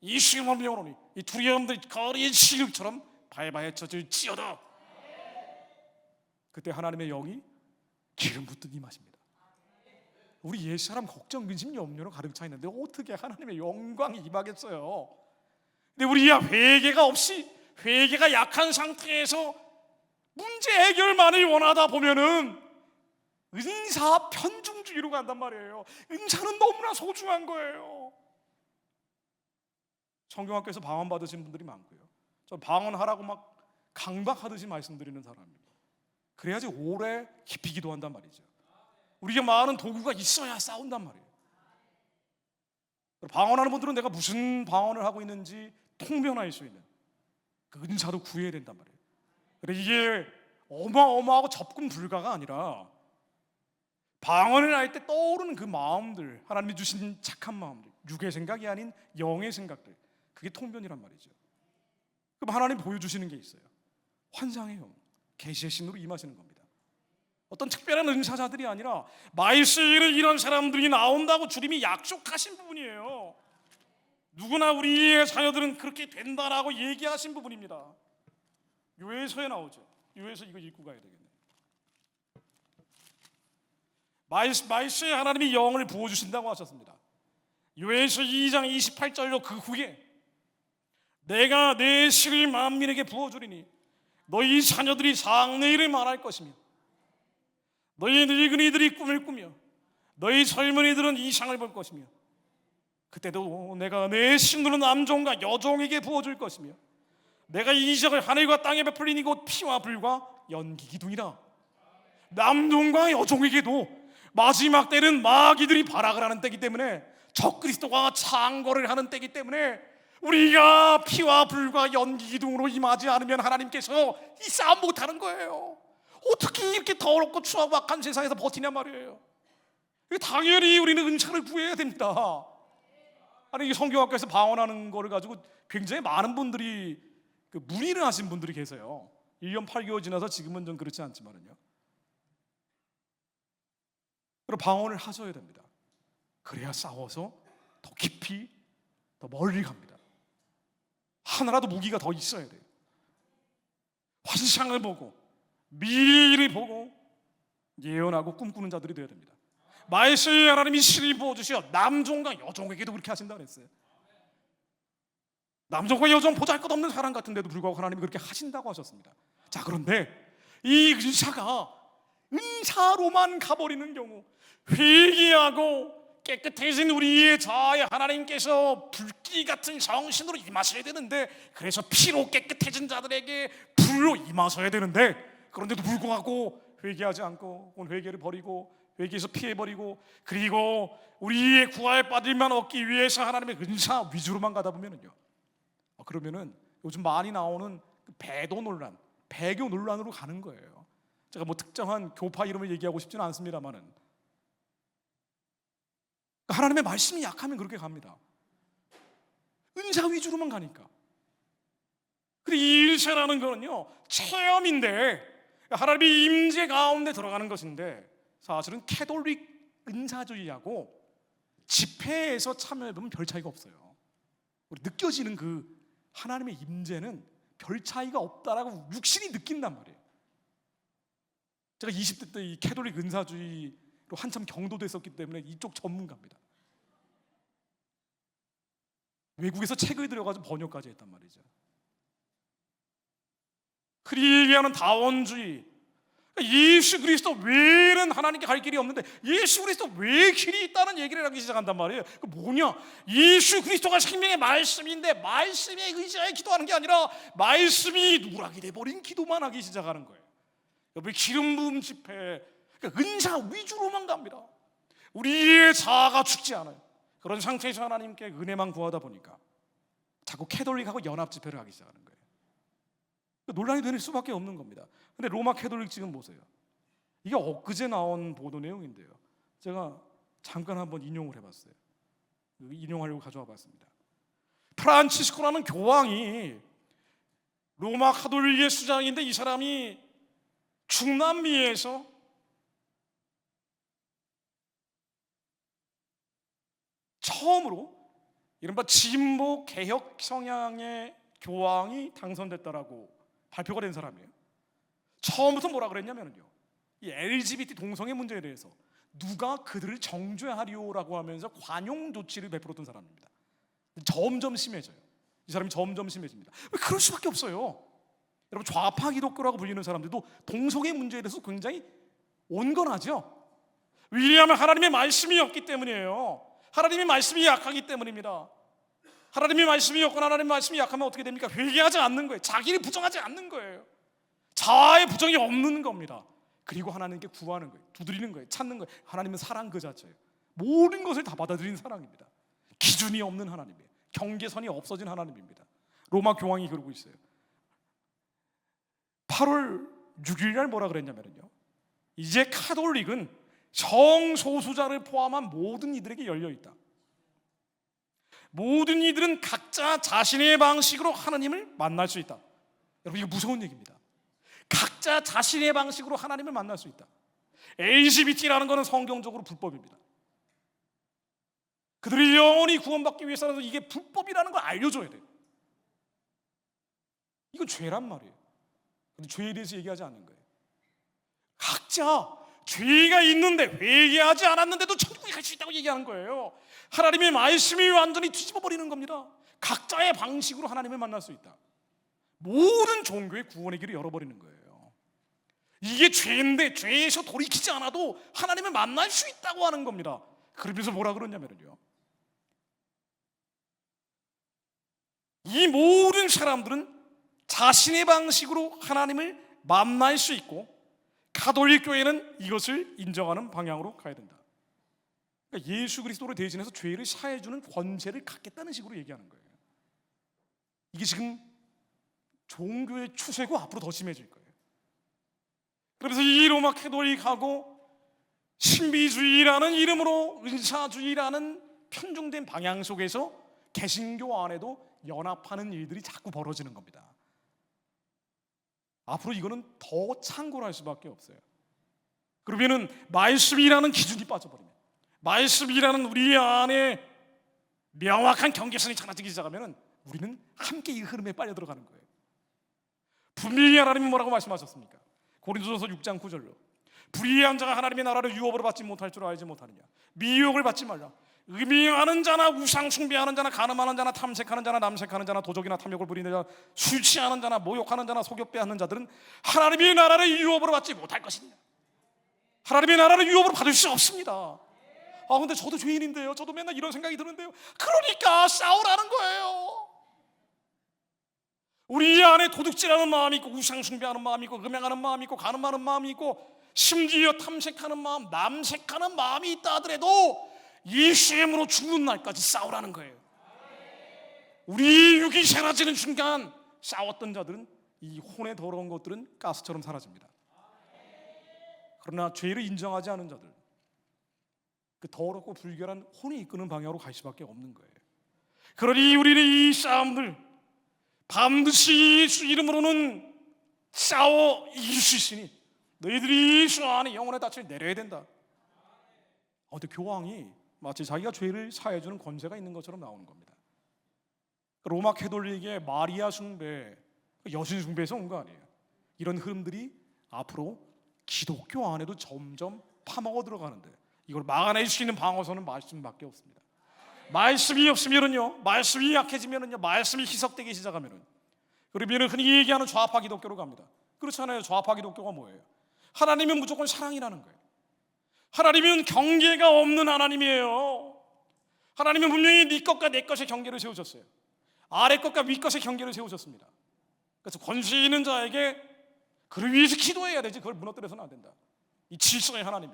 [SPEAKER 1] 예수의 명령으로니 이 둘이 여러분들 거리의 진흙처럼 밟아야 쳐질지어다. 그때 하나님의 영이 기름 붓듯 임하십니다. 우리 옛사람 걱정, 근심, 염려로 가득 차 있는데 어떻게 하나님의 영광이 임하겠어요? 근데 우리야 회개가 없이, 회개가 약한 상태에서 문제 해결만을 원하다 보면은 은사 편중주의로 간단 말이에요. 은사는 너무나 소중한 거예요. 성경학교에서 방언 받으신 분들이 많고요, 저 방언하라고 막 강박하듯이 말씀드리는 사람입니다. 그래야지 오래 깊이 기도한단 말이죠. 우리가 많은 도구가 있어야 싸운단 말이에요. 방언하는 분들은 내가 무슨 방언을 하고 있는지 통변할 수 있는 그 은사도 구해야 된단 말이에요. 그래서 이게 어마어마하고 접근 불가가 아니라 방언을 할 때 떠오르는 그 마음들, 하나님이 주신 착한 마음들, 육의 생각이 아닌 영의 생각들, 그게 통변이란 말이죠. 그럼 하나님 보여주시는 게 있어요. 환상의 영, 계시의 신으로 임하시는 겁니다. 어떤 특별한 은사자들이 아니라 말씀을 이런 사람들이 나온다고 주님이 약속하신 부분이에요. 누구나 우리의 자녀들은 그렇게 된다라고 얘기하신 부분입니다. 요해서에 나오죠. 요해서 이거 읽고 가야 되겠네. 말씀에 하나님이 영을 부어주신다고 하셨습니다. 요해서 2장 28절로 그 후에 내가 내 씨를 만민에게 부어주리니 너희 자녀들이 장래일을 말할 것이며 너희 늙은이들이 꿈을 꾸며 너희 젊은이들은 이상을 볼 것이며 그때도 내가 내 신으로 남종과 여종에게 부어줄 것이며 내가 이 이적을 하늘과 땅에 베풀리니 곧 피와 불과 연기 기둥이라. 남종과 여종에게도 마지막 때는 마귀들이 발악을 하는 때이기 때문에 적그리스도가 창궐을 하는 때이기 때문에 우리가 피와 불과 연기 기둥으로 임하지 않으면 하나님께서 이 싸움 못하는 거예요. 어떻게 이렇게 더럽고 추하고 악한 세상에서 버티냐 말이에요. 당연히 우리는 은사를 구해야 됩니다. 아니, 성경학교에서 방언하는 거를 가지고 굉장히 많은 분들이 그 문의를 하신 분들이 계세요. 1년 8개월 지나서 지금은 좀 그렇지 않지만은요. 그리고 방언을 하셔야 됩니다. 그래야 싸워서 더 깊이, 더 멀리 갑니다. 하나라도 무기가 더 있어야 돼요. 환상을 보고 미래를 보고 예언하고 꿈꾸는 자들이 되어야 됩니다. 말씀이 하나님이 신이 부어주시어 남종과 여종에게도 그렇게 하신다 그랬어요. 남종과 여종 보잘것없는 사람 같은데도 불구하고 하나님이 그렇게 하신다고 하셨습니다. 자, 그런데 이 은사가 은사로만 가버리는 경우, 회개하고 깨끗해진 우리의 자아에 하나님께서 불길 같은 정신으로 임하셔야 되는데, 그래서 피로 깨끗해진 자들에게 불로 임하셔야 되는데, 그런데도 불구하고 회개하지 않고 회개를 버리고 회개에서 피해버리고, 그리고 우리의 구할 바들만 얻기 위해서 하나님의 은사 위주로만 가다 보면은요, 그러면은 요즘 많이 나오는 배도 논란, 배교 논란으로 가는 거예요. 제가 뭐 특정한 교파 이름을 얘기하고 싶지는 않습니다만은, 하나님의 말씀이 약하면 그렇게 갑니다. 은사 위주로만 가니까. 근데 이 일체라는 거는요, 체험인데, 하나님의 임재 가운데 들어가는 것인데, 사실은 캐톨릭 은사주의하고 집회에서 참여해보면 별 차이가 없어요. 우리 느껴지는 그 하나님의 임재는 별 차이가 없다라고 육신이 느낀단 말이에요. 제가 20대 때 이 캐톨릭 은사주의로 한참 경도됐었기 때문에 이쪽 전문가입니다. 외국에서 책을 들여가지고 번역까지 했단 말이죠. 그리 얘기하는 다원주의, 예수 그리스도 외에는 하나님께 갈 길이 없는데 예수 그리스도 외에 길이 있다는 얘기를 하기 시작한단 말이에요. 그 뭐냐? 예수 그리스도가 생명의 말씀인데 말씀에 의지하여 기도하는 게 아니라 말씀이 누락이 돼버린 기도만 하기 시작하는 거예요. 여러분, 기름 부음 집회, 그러니까 은사 위주로만 갑니다. 우리의 자아가 죽지 않아요. 그런 상태에서 하나님께 은혜만 구하다 보니까 자꾸 캐톨릭하고 연합 집회를 하기 시작하는 거예요. 논란이 될 수밖에 없는 겁니다. 근데 로마 캐톨릭 지금 보세요. 이게 엊그제 나온 보도 내용인데요, 제가 잠깐 한번 인용을 해봤어요. 인용하려고 가져와 봤습니다. 프란치스코라는 교황이 로마 카톨릭의 수장인데, 이 사람이 중남미에서 처음으로 이른바 진보 개혁 성향의 교황이 당선됐다라고 발표가 된 사람이에요. 처음부터 뭐라 그랬냐면요, 이 LGBT 동성애 문제에 대해서 누가 그들을 정죄하리오라고 하면서 관용 조치를 베풀었던 사람입니다. 점점 심해져요. 이 사람이 점점 심해집니다. 왜 그럴 수밖에 없어요. 여러분, 좌파 기독교라고 불리는 사람들도 동성애 문제에 대해서 굉장히 온건하죠. 왜냐하면 하나님의 말씀이 없기 때문이에요. 하나님의 말씀이 약하기 때문입니다. 하나님의 말씀이 없거나 하나님의 말씀이 약하면 어떻게 됩니까? 회개하지 않는 거예요. 자기를 부정하지 않는 거예요. 자아의 부정이 없는 겁니다. 그리고 하나님께 구하는 거예요. 두드리는 거예요. 찾는 거예요. 하나님은 사랑 그 자체예요. 모든 것을 다 받아들이는 사랑입니다. 기준이 없는 하나님이에요. 경계선이 없어진 하나님입니다. 로마 교황이 그러고 있어요. 8월 6일 날 뭐라 그랬냐면요, 이제 카톨릭은 성소수자를 포함한 모든 이들에게 열려 있다. 모든 이들은 각자 자신의 방식으로 하나님을 만날 수 있다. 여러분, 이거 무서운 얘기입니다. 각자 자신의 방식으로 하나님을 만날 수 있다. LGBT라는 것은 성경적으로 불법입니다. 그들이 영원히 구원받기 위해서라도 이게 불법이라는 걸 알려줘야 돼요. 이건 죄란 말이에요. 근데 죄에 대해서 얘기하지 않는 거예요. 각자 죄가 있는데 회개하지 않았는데도 천국에 갈 수 있다고 얘기하는 거예요. 하나님의 말씀이 완전히 뒤집어 버리는 겁니다. 각자의 방식으로 하나님을 만날 수 있다. 모든 종교의 구원의 길을 열어버리는 거예요. 이게 죄인데 죄에서 돌이키지 않아도 하나님을 만날 수 있다고 하는 겁니다. 그러면서 뭐라 그러냐면요, 이 모든 사람들은 자신의 방식으로 하나님을 만날 수 있고, 가톨릭 교회는 이것을 인정하는 방향으로 가야 된다. 그러니까 예수 그리스도를 대신해서 죄를 사해주는 권세를 갖겠다는 식으로 얘기하는 거예요. 이게 지금 종교의 추세고 앞으로 더 심해질 거예요. 그래서 이 로마 캐톨릭하고 신비주의라는 이름으로 은사주의라는 편중된 방향 속에서 개신교 안에도 연합하는 일들이 자꾸 벌어지는 겁니다. 앞으로 이거는 더 창궐할 수밖에 없어요. 그러면은 말씀이라는 기준이 빠져버리면, 말씀이라는 우리 안에 명확한 경계선이 사라지기 시작하면은 우리는 함께 이 흐름에 빨려 들어가는 거예요. 분명히 하나님이 뭐라고 말씀하셨습니까? 고린도전서 6장 9절로 불의한 자가 하나님의 나라를 유업으로 받지 못할 줄 알지 못하느냐. 미혹을 받지 말라. 음행하는 자나 우상 숭배하는 자나 간음하는 자나 탐색하는 자나 남색하는 자나 도적이나 탐욕을 부리는 자나 술 취하는 자나 모욕하는 자나 속여 빼앗는 자들은 하나님의 나라를 유업으로 받지 못할 것이냐. 하나님의 나라를 유업으로 받을 수 없습니다. 근데 저도 죄인인데요. 저도 맨날 이런 생각이 드는데요. 그러니까 싸우라는 거예요. 우리 안에 도둑질하는 마음이 있고 우상 숭배하는 마음이 있고 음행하는 마음이 있고 간음하는 마음이 있고 심지어 탐색하는 마음, 남색하는 마음이 있다 하더라도 예수의 이름으로 죽는 날까지 싸우라는 거예요. 우리 육이 사라지는 순간 싸웠던 자들은 이 혼의 더러운 것들은 가스처럼 사라집니다. 그러나 죄를 인정하지 않은 자들, 그 더럽고 불결한 혼이 이끄는 방향으로 갈 수밖에 없는 거예요. 그러니 우리는 이 싸움들 반드시 예수 이름으로는 싸워 이길 수 있으니 너희들이 예수 안에 영혼의 닻을 내려야 된다. 근데 교황이 마치 자기가 죄를 사해주는 권세가 있는 것처럼 나오는 겁니다. 로마 캐톨릭의 마리아 숭배, 여신 숭배에서 온 거 아니에요. 이런 흐름들이 앞으로 기독교 안에도 점점 파먹어 들어가는데 이걸 막아낼 수 있는 방어선은 말씀밖에 없습니다. 말씀이 없으면은요, 말씀이 약해지면은요, 말씀이 희석되기 시작하면은 그러면은 흔히 얘기하는 좌파 기독교로 갑니다. 그렇잖아요. 좌파 기독교가 뭐예요? 하나님은 무조건 사랑이라는 거예요. 하나님은 경계가 없는 하나님이에요. 하나님은 분명히 네 것과 내 것의 경계를 세우셨어요. 아래 것과 위 것의 경계를 세우셨습니다. 그래서 권세 있는 자에게 그를 위해서 기도해야 되지 그걸 무너뜨려서는 안 된다. 이 질서의 하나님이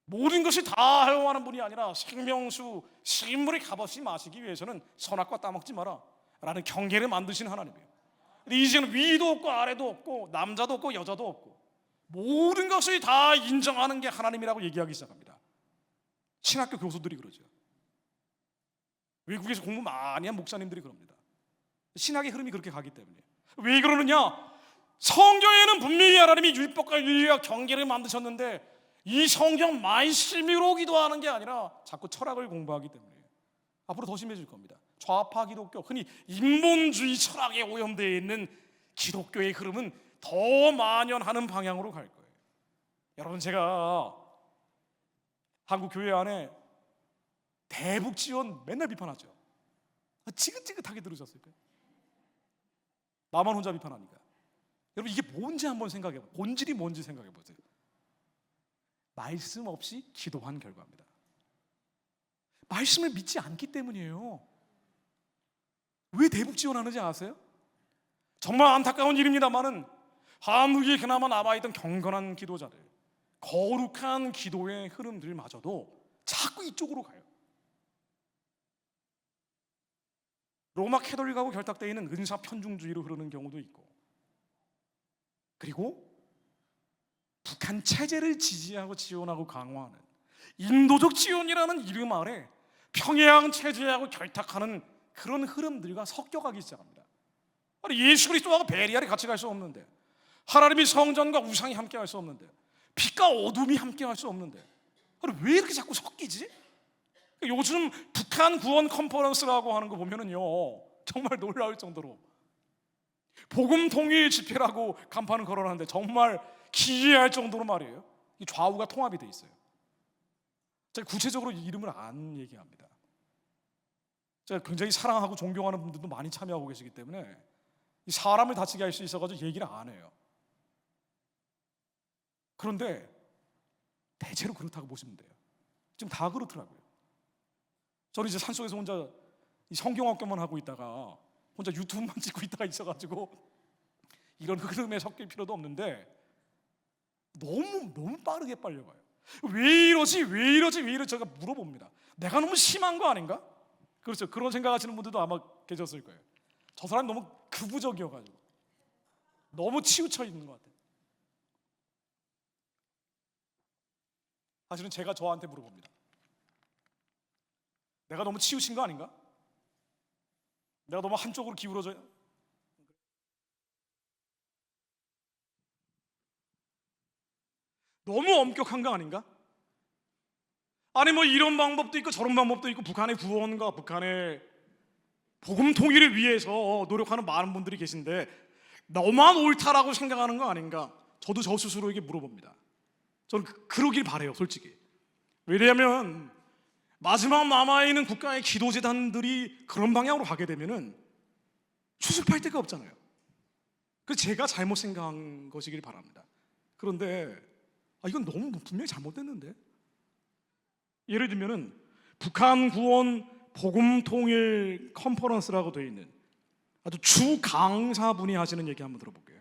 [SPEAKER 1] 모든 것을 다 허용하는 분이 아니라 생명수 식물의 값없이 마시기 위해서는 선악과 따먹지 마라 라는 경계를 만드신 하나님이에요. 근데 이제는 위도 없고 아래도 없고 남자도 없고 여자도 없고 모든 것을 다 인정하는 게 하나님이라고 얘기하기 시작합니다. 신학교 교수들이 그러죠. 외국에서 공부 많이 한 목사님들이 그럽니다. 신학의 흐름이 그렇게 가기 때문에. 왜 그러느냐? 성경에는 분명히 하나님이 율법과 윤리와 경계를 만드셨는데 이 성경 말씀으로 기도하는 게 아니라 자꾸 철학을 공부하기 때문에 앞으로 더 심해질 겁니다. 좌파 기독교, 흔히 인본주의 철학에 오염되어 있는 기독교의 흐름은 더 만연하는 방향으로 갈 거예요. 여러분, 제가 한국 교회 안에 대북 지원 맨날 비판하죠. 지긋지긋하게 들으셨을 거예요. 나만 혼자 비판하니까. 여러분, 이게 뭔지 한번 생각해 보세요. 본질이 뭔지 생각해 보세요. 말씀 없이 기도한 결과입니다. 말씀을 믿지 않기 때문이에요. 왜 대북 지원하는지 아세요? 정말 안타까운 일입니다만은 한국에 그나마 남아있던 경건한 기도자들, 거룩한 기도의 흐름들마저도 자꾸 이쪽으로 가요. 로마 캐톨릭하고 결탁되어 있는 은사 편중주의로 흐르는 경우도 있고, 그리고 북한 체제를 지지하고 지원하고 강화하는 인도적 지원이라는 이름 아래 평양 체제하고 결탁하는 그런 흐름들과 섞여가기 시작합니다. 아니, 예수 그리스도하고 베리알이 같이 갈 수 없는데, 하나님이 성전과 우상이 함께 할 수 없는데, 빛과 어둠이 함께 할 수 없는데, 아니, 왜 이렇게 자꾸 섞이지? 요즘 북한 구원 컨퍼런스라고 하는 거 보면은요, 정말 놀라울 정도로 복음 통일 집회라고 간판을 걸어놨는데 정말 기이할 정도로 말이에요. 이 좌우가 통합이 돼 있어요. 제가 구체적으로 이름을 안 얘기합니다. 제가 굉장히 사랑하고 존경하는 분들도 많이 참여하고 계시기 때문에 이 사람을 다치게 할 수 있어가지고 얘기를 안 해요. 그런데 대체로 그렇다고 보시면 돼요. 지금 다 그렇더라고요. 저는 이제 산속에서 혼자 이 성경학교만 하고 있다가 혼자 유튜브만 찍고 있다가 있어가지고 이런 흐름에 섞일 필요도 없는데 너무 빠르게 빨려가요. 왜 이러지? 제가 물어봅니다. 내가 너무 심한 거 아닌가? 그렇죠. 그런 생각하시는 분들도 아마 계셨을 거예요. 저 사람이 너무 극우적이어가지고 너무 치우쳐 있는 것 같아요. 사실은 제가 저한테 물어봅니다. 내가 너무 치우친 거 아닌가? 내가 너무 한쪽으로 기울어져. 너무 엄격한 거 아닌가? 아니 뭐 이런 방법도 있고 저런 방법도 있고 북한의 구원과 북한의 복음 통일을 위해서 노력하는 많은 분들이 계신데 너만 옳다라고 생각하는 거 아닌가? 저도 저 스스로에게 물어봅니다. 저는 그러길 바래요, 솔직히. 왜냐하면 마지막 남아있는 국가의 기도재단들이 그런 방향으로 가게 되면은 수습할 데가 없잖아요. 그래서 제가 잘못 생각한 것이길 바랍니다. 그런데 이건 너무 분명히 잘못됐는데? 예를 들면은 북한 구원 복음 통일 컨퍼런스라고 되어 있는 아주 주 강사분이 하시는 얘기 한번 들어볼게요.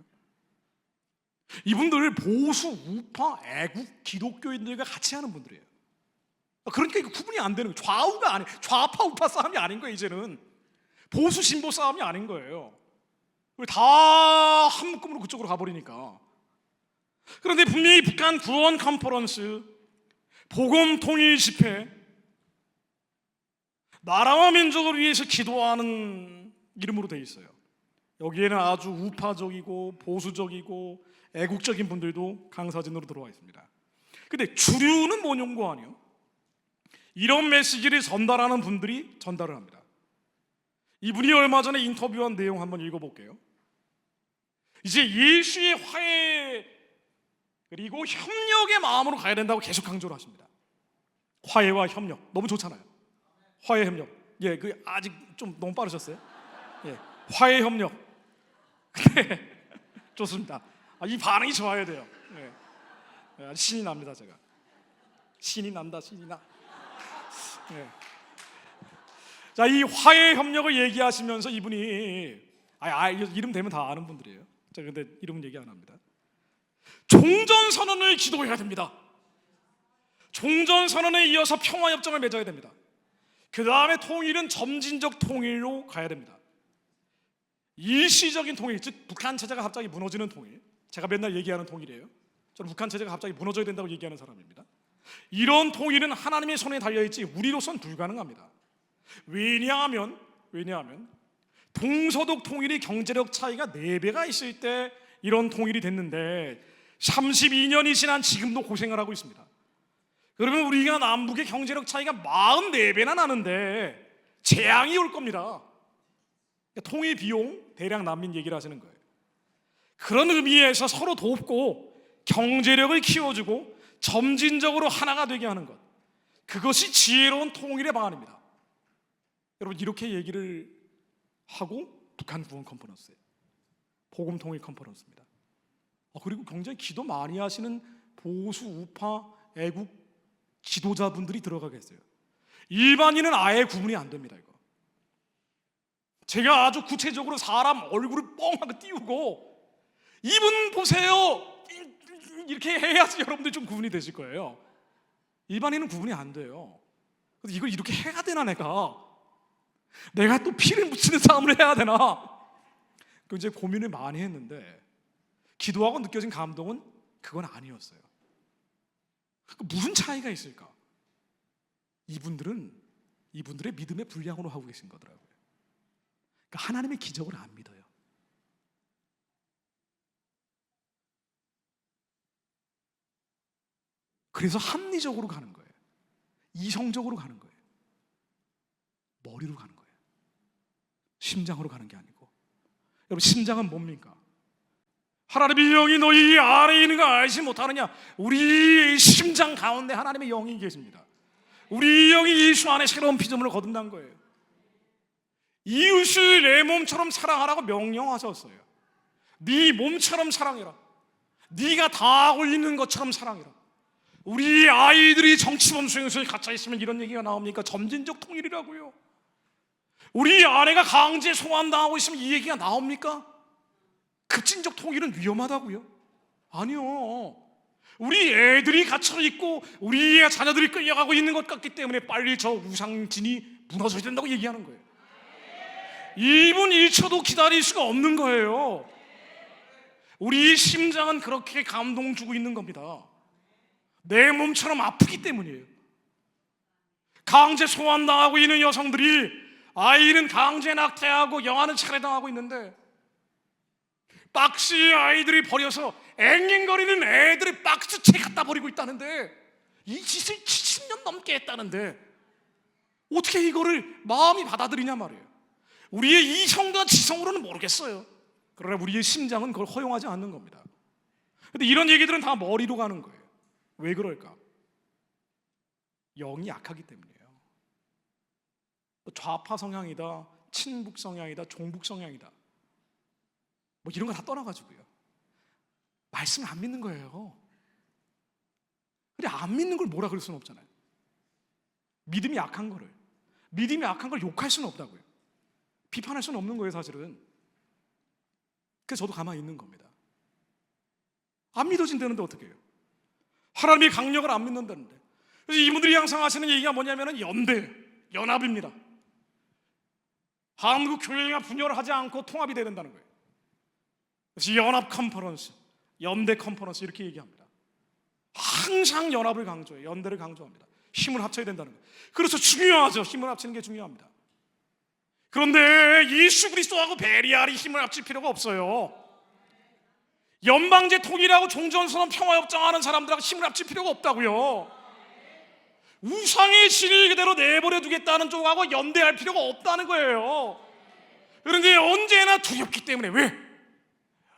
[SPEAKER 1] 이분들 보수 우파 애국 기독교인들과 같이 하는 분들이에요. 그러니까 이거 구분이 안 되는 거예요. 좌우가 아니, 좌파 우파 싸움이 아닌 거예요. 이제는 보수 진보 싸움이 아닌 거예요. 다 한 묶음으로 그쪽으로 가버리니까. 그런데 분명히 북한 구원 컨퍼런스, 복음 통일 집회, 나라와 민족을 위해서 기도하는 이름으로 되어 있어요. 여기에는 아주 우파적이고 보수적이고 애국적인 분들도 강사진으로 들어와 있습니다. 근데 주류는 뭔 연구 아니에요? 이런 메시지를 전달하는 분들이 전달을 합니다. 이분이 얼마 전에 인터뷰한 내용 한번 읽어볼게요. 이제 예수의 화해 그리고 협력의 마음으로 가야 된다고 계속 강조를 하십니다. 화해와 협력 너무 좋잖아요. 화해 협력. 예, 그 아직 좀 너무 빠르셨어요. 예, 화해 협력. 좋습니다. 이 반응이 좋아야 돼요. 예, 신이 납니다 제가. 신이 난다, 신이 나. 예. 자, 이 화해 협력을 얘기하시면서 이분이 이름 되면 다 아는 분들이에요. 자, 근데 이름은 얘기 안 합니다. 종전 선언을 기도해야 됩니다. 종전 선언에 이어서 평화 협정을 맺어야 됩니다. 그 다음에 통일은 점진적 통일로 가야 됩니다. 일시적인 통일, 즉 북한 체제가 갑자기 무너지는 통일, 제가 맨날 얘기하는 통일이에요. 저는 북한 체제가 갑자기 무너져야 된다고 얘기하는 사람입니다. 이런 통일은 하나님의 손에 달려있지 우리로선 불가능합니다. 왜냐하면 동서독 통일이 경제력 차이가 4배가 있을 때 이런 통일이 됐는데 32년이 지난 지금도 고생을 하고 있습니다. 그러면 우리가 남북의 경제력 차이가 44배나 나는데 재앙이 올 겁니다. 통일 비용 대량 난민 얘기를 하시는 거예요. 그런 의미에서 서로 돕고 경제력을 키워주고 점진적으로 하나가 되게 하는 것, 그것이 지혜로운 통일의 방안입니다. 여러분, 이렇게 얘기를 하고 북한 구원 컨퍼런스에 복음 통일 컨퍼런스입니다. 그리고 굉장히 기도 많이 하시는 보수 우파 애국 지도자분들이 들어가겠어요. 일반인은 아예 구분이 안 됩니다. 이거 제가 아주 구체적으로 사람 얼굴을 뻥하고 띄우고 이분 보세요 이렇게 해야지 여러분들 좀 구분이 되실 거예요. 일반인은 구분이 안 돼요. 그래서 이걸 이렇게 해야 되나, 내가 또 피를 묻히는 싸움을 해야 되나, 이제 고민을 많이 했는데 기도하고 느껴진 감동은 그건 아니었어요. 무슨 차이가 있을까? 이분들의 믿음의 분량으로 하고 계신 거더라고요. 그러니까 하나님의 기적을 안 믿어요. 그래서 합리적으로 가는 거예요. 이성적으로 가는 거예요. 머리로 가는 거예요. 심장으로 가는 게 아니고. 여러분, 심장은 뭡니까? 하나님의 영이 너희 안에 있는 거 알지 못하느냐? 우리 심장 가운데 하나님의 영이 계십니다. 우리 영이 예수 안에 새로운 피조물을 거둔다는 거예요. 이웃을 내 몸처럼 사랑하라고 명령하셨어요. 네 몸처럼 사랑해라. 네가 다 하고 있는 것처럼 사랑해라. 우리 아이들이 정치범 수용소에 갇혀 있으면 이런 얘기가 나옵니까? 점진적 통일이라고요. 우리 아내가 강제 소환당하고 있으면 이 얘기가 나옵니까? 급진적 통일은 위험하다고요? 아니요. 우리 애들이 갇혀 있고 우리 자녀들이 끌려가고 있는 것 같기 때문에 빨리 저 우상진이 무너져야 된다고 얘기하는 거예요. 1분 1초도 기다릴 수가 없는 거예요. 우리 심장은 그렇게 감동 주고 있는 겁니다. 내 몸처럼 아프기 때문이에요. 강제 소환당하고 있는 여성들이 아이는 강제 낙태하고 영아는 살해당하고 있는데 박스에 아이들이 버려서 앵앵거리는 애들의 박스채 갖다 버리고 있다는데 이 짓을 70년 넘게 했다는데 어떻게 이거를 마음이 받아들이냐 말이에요. 우리의 이성과 지성으로는 모르겠어요. 그러나 우리의 심장은 그걸 허용하지 않는 겁니다. 근데 이런 얘기들은 다 머리로 가는 거예요. 왜 그럴까? 영이 약하기 때문이에요. 좌파 성향이다, 친북 성향이다, 종북 성향이다, 뭐 이런 거 다 떠나가지고요, 말씀을 안 믿는 거예요. 근데 안 믿는 걸 뭐라 그럴 수는 없잖아요. 믿음이 약한 걸 욕할 수는 없다고요. 비판할 수는 없는 거예요, 사실은. 그래서 저도 가만히 있는 겁니다. 안 믿어진다는데 어떻게 해요? 하나님의 강력을 안 믿는다는데. 그래서 이분들이 항상 하시는 얘기가 뭐냐면 연합입니다. 한국 교회가 분열을 하지 않고 통합이 돼야 된다는 거예요. 그래서 연합 컨퍼런스, 연대 컨퍼런스 이렇게 얘기합니다. 항상 연합을 강조해요. 연대를 강조합니다. 힘을 합쳐야 된다는 거예요. 그래서 중요하죠. 힘을 합치는 게 중요합니다. 그런데 예수 그리스도하고 베리알이 힘을 합칠 필요가 없어요. 연방제 통일하고 종전선언 평화협정하는 사람들하고 힘을 합칠 필요가 없다고요. 우상의 진리 그대로 내버려 두겠다는 쪽하고 연대할 필요가 없다는 거예요. 그런데 언제나 두렵기 때문에, 왜?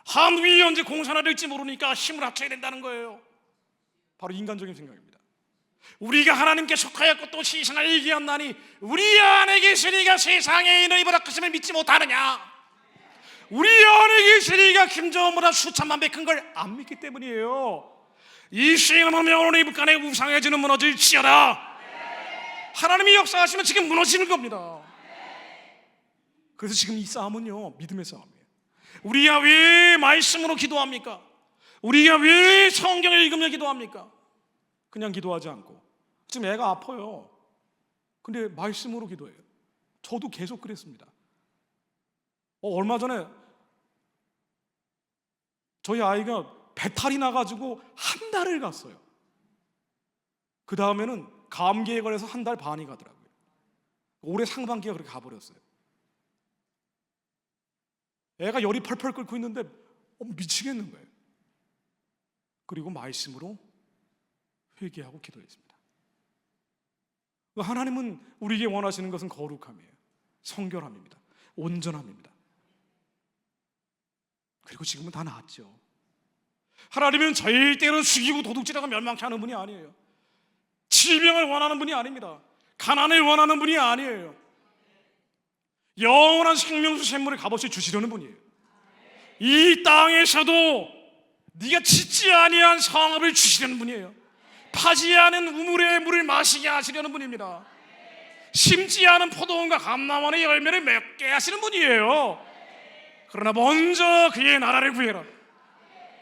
[SPEAKER 1] 한국이 언제 공산화 될지 모르니까 힘을 합쳐야 된다는 거예요. 바로 인간적인 생각입니다. 우리가 하나님께 속하였고 또 세상을 이기었나니 우리 안에 계시니가 세상에 있는 이보다 크심을 믿지 못하느냐. 우리 안에 계시니가 김정은보다 수천만 배 큰 걸 안 믿기 때문이에요. 이 시행하면 명언의 입간에 우상해지는 무너질지어다. 하나님이 역사하시면 지금 무너지는 겁니다. 그래서 지금 이 싸움은요, 믿음의 싸움이에요. 우리가 왜 말씀으로 기도합니까? 우리가 왜 성경을 읽으며 기도합니까? 그냥 기도하지 않고. 지금 애가 아파요. 근데 말씀으로 기도해요. 저도 계속 그랬습니다. 얼마 전에 저희 아이가 배탈이 나가지고 한 달을 갔어요. 그 다음에는 감기에 걸려서 한 달 반이 가더라고요. 올해 상반기가 그렇게 가버렸어요. 애가 열이 펄펄 끓고 있는데 미치겠는 거예요. 그리고 말씀으로 회개하고 기도했습니다. 하나님은 우리에게 원하시는 것은 거룩함이에요. 성결함입니다. 온전함입니다. 그리고 지금은 다 나았죠. 하나님은 절대로 죽이고 도둑질하고 멸망케 하는 분이 아니에요. 질병을 원하는 분이 아닙니다. 가난을 원하는 분이 아니에요. 영원한 생명수 샘물을 값없이 주시려는 분이에요. 이 땅에서도 네가 짓지 아니한 성읍을 주시려는 분이에요. 파지 않은 우물의 물을 마시게 하시려는 분입니다. 심지 않은 포도원과 감람원의 열매를 맺게 하시는 분이에요. 그러나 먼저 그의 나라를 구해라.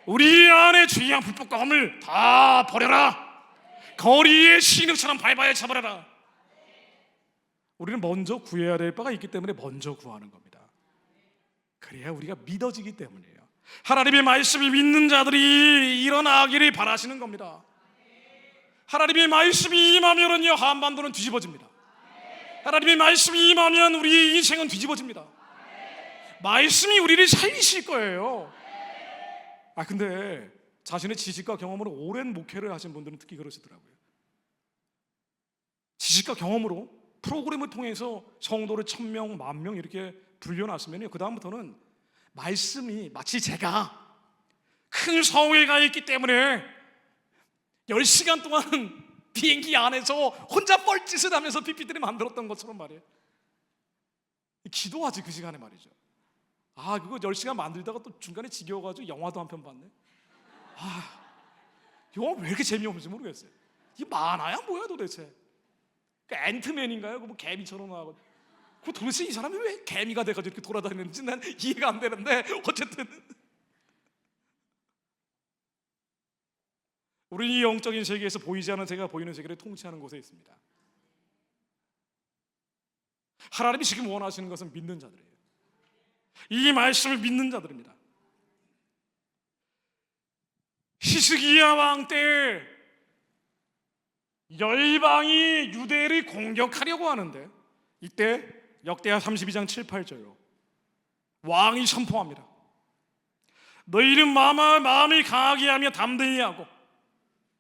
[SPEAKER 1] 우리 안에 죄악 불법과 허물 다 버려라. 거리에 신흙처럼 밟아야 쳐버려라. 우리는 먼저 구해야 될 바가 있기 때문에 먼저 구하는 겁니다. 그래야 우리가 믿어지기 때문이에요. 하나님의 말씀을 믿는 자들이 일어나기를 바라시는 겁니다. 하나님의 말씀이 임하면요, 한반도는 뒤집어집니다. 하나님의 말씀이 임하면 우리의 인생은 뒤집어집니다. 말씀이 우리를 살리실 거예요. 근데 자신의 지식과 경험으로 오랜 목회를 하신 분들은 특히 그러시더라고요. 지식과 경험으로 프로그램을 통해서 성도를 1000명, 10,000명 이렇게 불려놨으면요, 그 다음부터는 말씀이 마치 제가 큰 성에 가 있기 때문에 10시간 동안 비행기 안에서 혼자 뻘짓을 하면서 PPT를 만들었던 것처럼 말이에요. 기도하지 그 시간에 말이죠. 그거 10시간 만들다가 또 중간에 지겨워가지고 영화도 한 편 봤네. 영화 왜 이렇게 재미없는지 모르겠어요. 이게 만화야 뭐야 도대체? 앤트맨인가요? 뭐 개미처럼 나하고. 그 도대체 이 사람이 왜 개미가 돼가지고 이렇게 돌아다니는지 난 이해가 안 되는데, 어쨌든 우리 이 영적인 세계에서 보이지 않는 세계가 보이는 세계를 통치하는 곳에 있습니다. 하나님이 지금 원하시는 것은 믿는 자들이에요. 이 말씀을 믿는 자들입니다. 히스기야 왕 때 열방이 유대를 공격하려고 하는데, 이때 역대하 32장 7, 8절로 왕이 선포합니다. 너희는 마음이 강하게 하며 담대히 하고,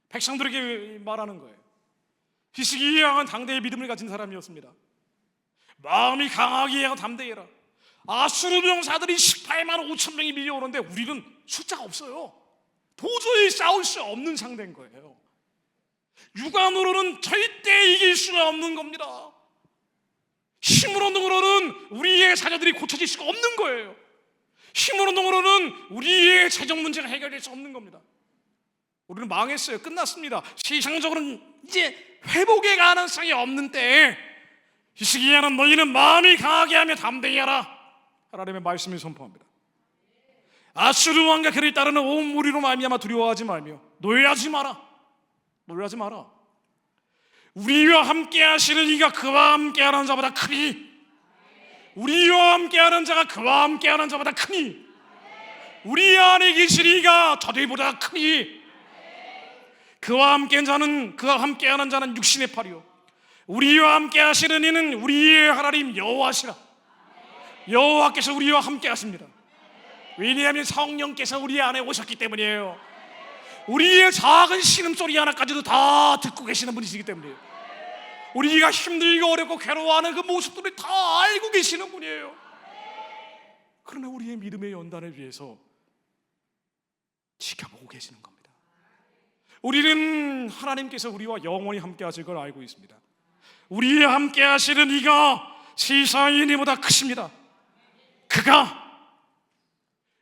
[SPEAKER 1] 백성들에게 말하는 거예요. 히스기야 왕은 당대의 믿음을 가진 사람이었습니다. 마음이 강하게 하고 담대히 해라. 아수르 병사들이 18만 5천 명이 밀려오는데 우리는 숫자가 없어요. 도저히 싸울 수 없는 상대인 거예요. 육안으로는 절대 이길 수가 없는 겁니다. 힘으로는 우리의 사자들이 고쳐질 수가 없는 거예요. 힘으로는 우리의 재정 문제가 해결될 수 없는 겁니다. 우리는 망했어요. 끝났습니다. 세상적으로는 이제 회복의 가능성이 없는 때에 히스기야는 너희는 마음이 강하게 하며 담대히 하라, 하나님의 말씀을 선포합니다. 아수르 왕과 그를 따르는 온 무리로 말미암아 두려워하지 말며 노예하지 마라. 놀라지 마라. 우리와 함께 하시는 이가 그와 함께 하는 자보다 크니, 우리와 함께 하는 자가 그와 함께 하는 자보다 크니, 우리 안에 계신 이가 저들보다 크니, 그와 함께 하는 자는 육신의 팔이요 우리와 함께 하시는 이는 우리의 하나님 여호와시라. 여호와께서 우리와 함께 하십니다. 왜냐하면 성령께서 우리 안에 오셨기 때문이에요. 우리의 작은 신음소리 하나까지도 다 듣고 계시는 분이시기 때문이에요. 우리가 힘들고 어렵고 괴로워하는 그 모습들을 다 알고 계시는 분이에요. 그러나 우리의 믿음의 연단을 위해서 지켜보고 계시는 겁니다. 우리는 하나님께서 우리와 영원히 함께 하실 걸 알고 있습니다. 우리와 함께 하시는 이가 세상의 이보다 크십니다. 그가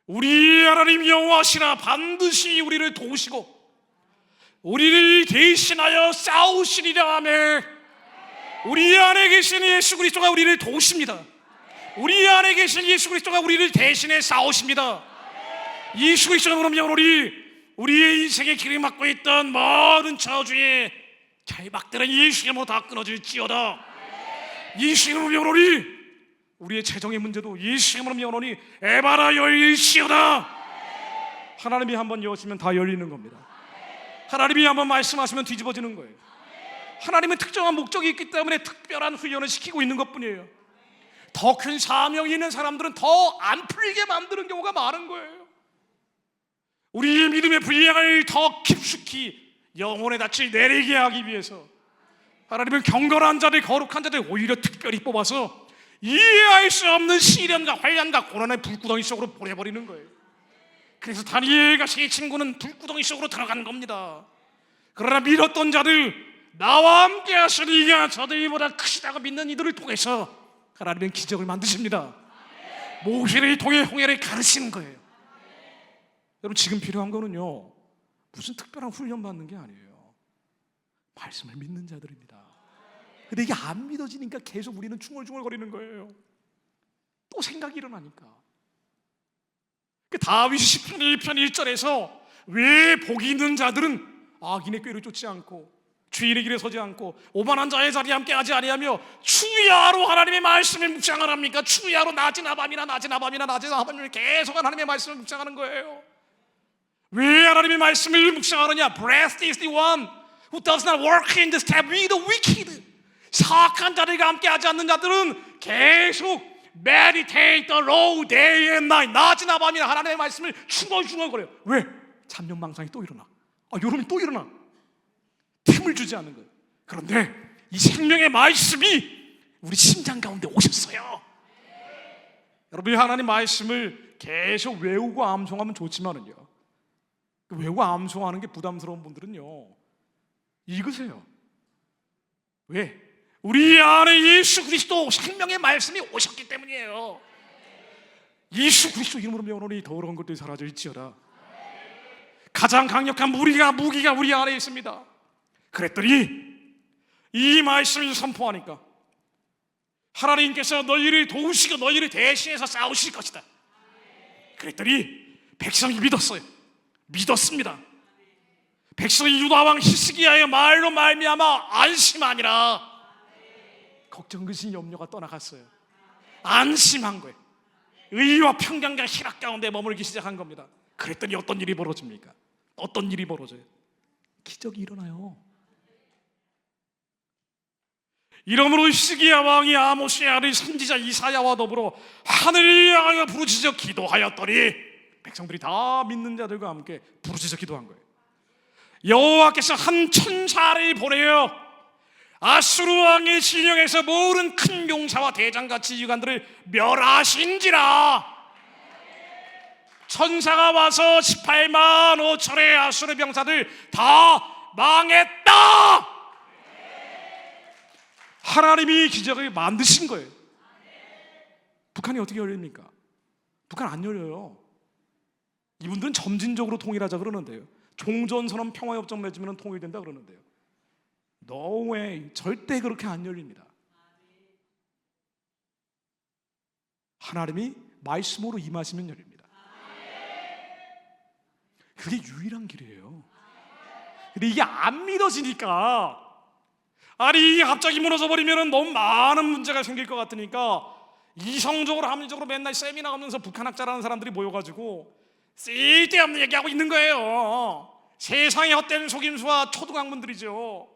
[SPEAKER 1] 우리 하나님 여호와시라. 반드시 우리를 도우시고 우리를 대신하여 싸우시리라 하며, 우리 안에 계신 예수 그리스도가 우리를 도우십니다. 우리 안에 계신 예수 그리스도가 우리를 대신해 싸우십니다. 예수 그리스도가 그러면 우리의 인생의 길을 막고 있던 모든 저주의 결박들은 예수 이름으로 다 끊어질지어다. 예수 이름으로 명하노니 우리의 재정의 문제도 예수 이름으로 명하노니 에바라 열릴지어다. 하나님이 한번 여시면 다 열리는 겁니다. 하나님이 한번 말씀하시면 뒤집어지는 거예요. 하나님은 특정한 목적이 있기 때문에 특별한 훈련을 시키고 있는 것뿐이에요. 더 큰 사명이 있는 사람들은 더 안 풀리게 만드는 경우가 많은 거예요. 우리의 믿음의 분량을 더 깊숙이 영혼의 낯을 내리게 하기 위해서 하나님은 경건한 자들, 거룩한 자들 오히려 특별히 뽑아서 이해할 수 없는 시련과 환난과 고난의 불구덩이 속으로 보내버리는 거예요. 그래서 다니엘과 세 친구는 불구덩이 속으로 들어간 겁니다. 그러나 믿었던 자들, 나와 함께 하시는 이가 저들보다 크시다고 믿는 이들을 통해서 하나님은 기적을 만드십니다. 모세를 통해 홍해를 가르치는 거예요. 여러분, 지금 필요한 거는요, 무슨 특별한 훈련 받는 게 아니에요. 말씀을 믿는 자들입니다. 근데 이게 안 믿어지니까 계속 우리는 중얼중얼거리는 거예요. 또 생각이 일어나니까. 다윗이 시편 1편 1절에서 왜 복이 있는 자들은 악인의 꾀를 쫓지 않고 주인의 길에 서지 않고 오만한 자의 자리에 함께하지 아니하며 주야로 하나님의 말씀을 묵상을 합니까? 주야로 낮이나 밤이나 낮이나 밤이나 낮이나 밤이나 계속 하나님의 말씀을 묵상하는 거예요. 왜 하나님의 말씀을 묵상하느냐? Blessed is the one who does not work in the step with the wicked. 사악한 자들과 함께하지 않는 자들은 계속 meditate the law day and night. 낮이나 밤이나 하나님의 말씀을 중얼중얼거려요. 왜? 잡념망상이 또 일어나. 여름이 또 일어나. 틈을 주지 않는 거예요. 그런데 이 생명의 말씀이 우리 심장 가운데 오셨어요. 여러분이 하나님 말씀을 계속 외우고 암송하면 좋지만은요, 외우고 암송하는 게 부담스러운 분들은요, 읽으세요. 왜? 우리 안에 예수 그리스도 생명의 말씀이 오셨기 때문이에요. 예수 그리스도 이름으로 명하노니 더러운 것들이 사라질지어다. 가장 강력한 무기가 우리 안에 있습니다. 그랬더니 이 말씀을 선포하니까 하나님께서 너희를 도우시고 너희를 대신해서 싸우실 것이다. 그랬더니 백성이 믿었습니다. 백성이 유다왕 히스기야의 말로 말미암아 안심하니라. 걱정, 근심, 염려가 떠나갔어요. 안심한 거예요. 의와 평강과 희락 가운데 머물기 시작한 겁니다. 그랬더니 어떤 일이 벌어집니까? 어떤 일이 벌어져요? 기적이 일어나요. 이러므로 히스기야 왕이 아모스의 아들 선지자 이사야와 더불어 하늘을 향하여 부르짖어 기도하였더니, 백성들이 다 믿는 자들과 함께 부르짖어 기도한 거예요. 여호와께서 한 천사를 보내어 아수르 왕의 진영에서 모든 큰 용사와 대장과 지휘관들을 멸하신지라. 천사가 와서 18만 5천의 아수르 병사들 다 망했다. 하나님이 기적을 만드신 거예요. 북한이 어떻게 열립니까? 북한 안 열려요. 이분들은 점진적으로 통일하자 그러는데요. 종전선언 평화협정 맺으면 통일된다 그러는데요. No way. 절대 그렇게 안 열립니다. 하나님이 말씀으로 임하시면 열립니다. 그게 유일한 길이에요. 근데 이게 안 믿어지니까, 아니 이게 갑자기 무너져 버리면 너무 많은 문제가 생길 것 같으니까 이성적으로 합리적으로 맨날 세미나 가면서 북한학자라는 사람들이 모여가지고 쓸데없는 얘기하고 있는 거예요. 세상의 헛된 속임수와 초등학문들이죠.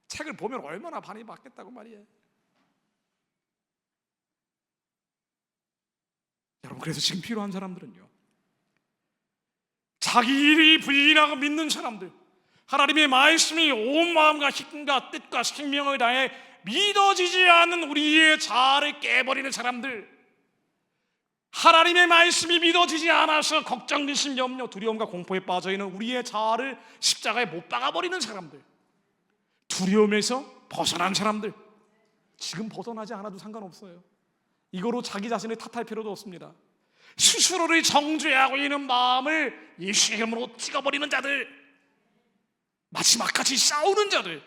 [SPEAKER 1] 책을 보면 얼마나 반이 맞겠다고 말이에요. 여러분, 그래서 지금 필요한 사람들은요, 자기 일이 부인하고 믿는 사람들, 하나님의 말씀이 온 마음과 힘과 뜻과 생명을 다해 믿어지지 않는 우리의 자아를 깨버리는 사람들, 하나님의 말씀이 믿어지지 않아서 걱정, 근심, 염려, 두려움과 공포에 빠져있는 우리의 자아를 십자가에 못 박아버리는 사람들, 두려움에서 벗어난 사람들, 지금 벗어나지 않아도 상관없어요. 이거로 자기 자신을 탓할 필요도 없습니다. 스스로를 정죄하고 있는 마음을 예수의 이름으로 찍어버리는 자들, 마지막까지 싸우는 자들,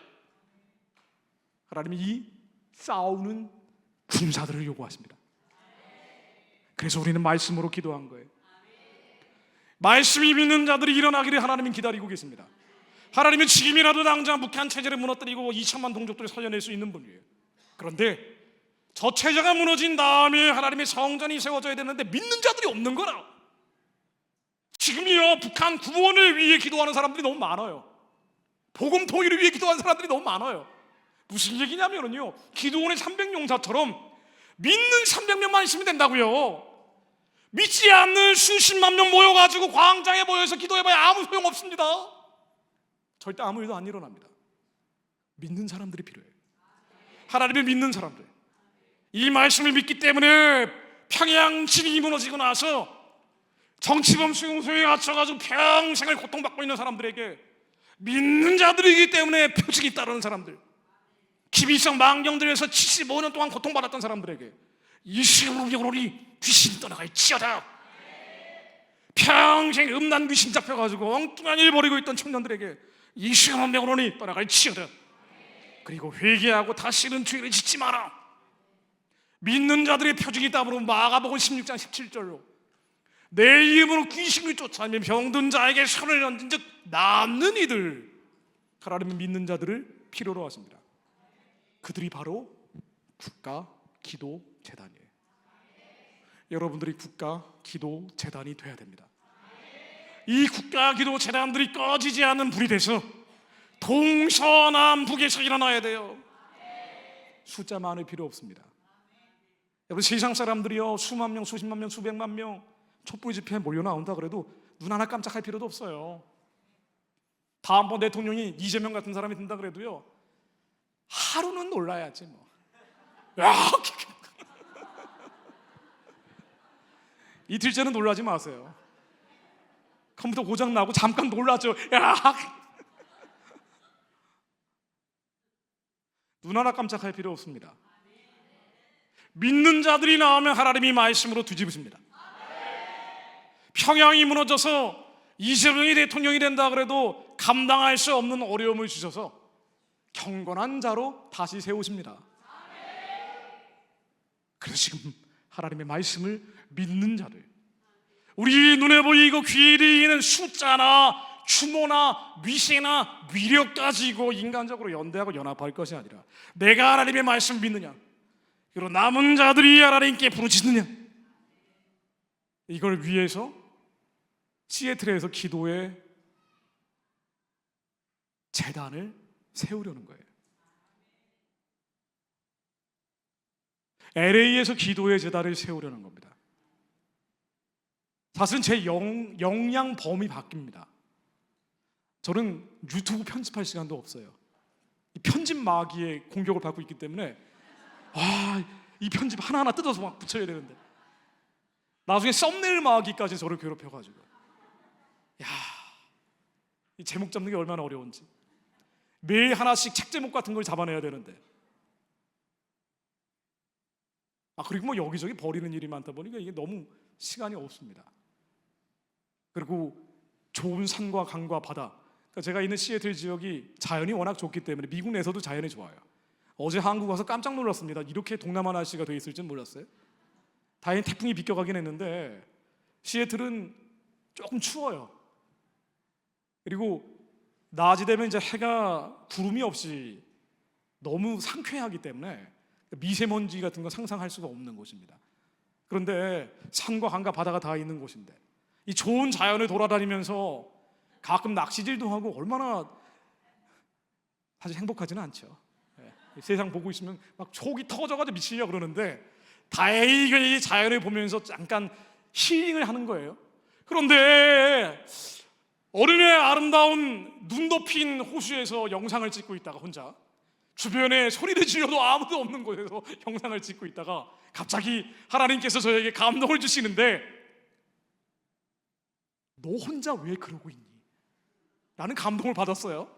[SPEAKER 1] 하나님이 이 싸우는 군사들을 요구하십니다. 그래서 우리는 말씀으로 기도한 거예요. 말씀이 믿는 자들이 일어나기를 하나님은 기다리고 계십니다. 하나님은 지금이라도 당장 북한 체제를 무너뜨리고 2천만 동족들을 살려낼 수 있는 분이에요. 그런데 저 체제가 무너진 다음에 하나님의 성전이 세워져야 되는데 믿는 자들이 없는 거라. 지금이요, 북한 구원을 위해 기도하는 사람들이 너무 많아요. 복음 통일을 위해 기도하는 사람들이 너무 많아요. 무슨 얘기냐면요, 기도원의 300용사처럼 믿는 300명만 있으면 된다고요. 믿지 않는 수십만 명 모여가지고 광장에 모여서 기도해봐야 아무 소용없습니다. 절대 아무 일도 안 일어납니다. 믿는 사람들이 필요해요. 하나님을 믿는 사람들, 이 말씀을 믿기 때문에 평양 진이 무너지고 나서 정치범 수용소에 갇혀가지고 평생을 고통받고 있는 사람들에게, 믿는 자들이기 때문에 표적이 따르는 사람들, 기비성 망령들에서 75년 동안 고통받았던 사람들에게 이 시간으로 영원히 귀신이 떠나갈지어다. 평생 음란 귀신 잡혀가지고 엉뚱한 일 벌이고 있던 청년들에게 이 시간으로 영원히 떠나갈지어다. 그리고 회개하고 다시는 죄를 짓지 마라. 믿는 자들의 표적이 따르고 마가복음 16장 17절로 내 이름으로 귀신을 쫓아내며 병든 자에게 손을 얹은 즉 낫는 이들, 하나님은 믿는 자들을 필요로 하십니다. 그들이 바로 국가 기도 재단이에요. 여러분들이 국가 기도 재단이 돼야 됩니다. 이 국가 기도 재단들이 꺼지지 않는 불이 돼서 동서남북에서 일어나야 돼요. 숫자 많을 필요 없습니다. 여러분, 세상 사람들이요, 수만 명, 수십만 명, 수백만 명 촛불 집회에 몰려 나온다 그래도 눈 하나 깜짝할 필요도 없어요. 다음번 대통령이 이재명 같은 사람이 된다 그래도요, 하루는 놀라야지 뭐. 이틀째는 놀라지 마세요. 컴퓨터 고장 나고 잠깐 놀라죠. 눈 하나 깜짝할 필요 없습니다. 믿는 자들이 나오면 하나님이 말씀으로 뒤집으십니다. 평양이 무너져서 이재명이 대통령이 된다 그래도 감당할 수 없는 어려움을 주셔서 경건한 자로 다시 세우십니다. 그래서 지금 하나님의 말씀을 믿는 자들, 우리 눈에 보이고 귀에 들리는 숫자나 추모나 위세나 위력 가지고 인간적으로 연대하고 연합할 것이 아니라 내가 하나님의 말씀을 믿느냐, 그리고 남은 자들이 하나님께 부르짖느냐, 이걸 위해서 시애틀에서 기도의 재단을 세우려는 거예요. LA에서 기도의 재단을 세우려는 겁니다. 사실은 제 역량 범위 바뀝니다. 저는 유튜브 편집할 시간도 없어요. 이 편집 마귀의 공격을 받고 있기 때문에 이 편집 하나하나 뜯어서 막 붙여야 되는데 나중에 썸네일 마귀까지 저를 괴롭혀가지고 이 제목 잡는 게 얼마나 어려운지 매일 하나씩 책 제목 같은 걸 잡아내야 되는데 그리고 뭐 여기저기 버리는 일이 많다 보니까 이게 너무 시간이 없습니다. 그리고 좋은 산과 강과 바다, 그러니까 제가 있는 시애틀 지역이 자연이 워낙 좋기 때문에 미국 내에서도 자연이 좋아요. 어제 한국 와서 깜짝 놀랐습니다. 이렇게 동남아 날씨가 돼 있을 줄 몰랐어요. 다행히 태풍이 비껴가긴 했는데 시애틀은 조금 추워요. 그리고 낮이 되면 이제 해가 구름이 없이 너무 상쾌하기 때문에 미세먼지 같은 거 상상할 수가 없는 곳입니다. 그런데 산과 강과 바다가 다 있는 곳인데 이 좋은 자연을 돌아다니면서 가끔 낚시질도 하고 얼마나 사실 행복하지는 않죠. 세상 보고 있으면 막 속이 터져가지고 미치려고 그러는데 다행히 이 자연을 보면서 잠깐 힐링을 하는 거예요. 그런데 어느 날 아름다운 눈 덮인 호수에서 영상을 찍고 있다가 혼자 주변에 소리를 지르도 아무도 없는 곳에서 영상을 찍고 있다가 갑자기 하나님께서 저에게 감동을 주시는데 너 혼자 왜 그러고 있니? 라는 감동을 받았어요.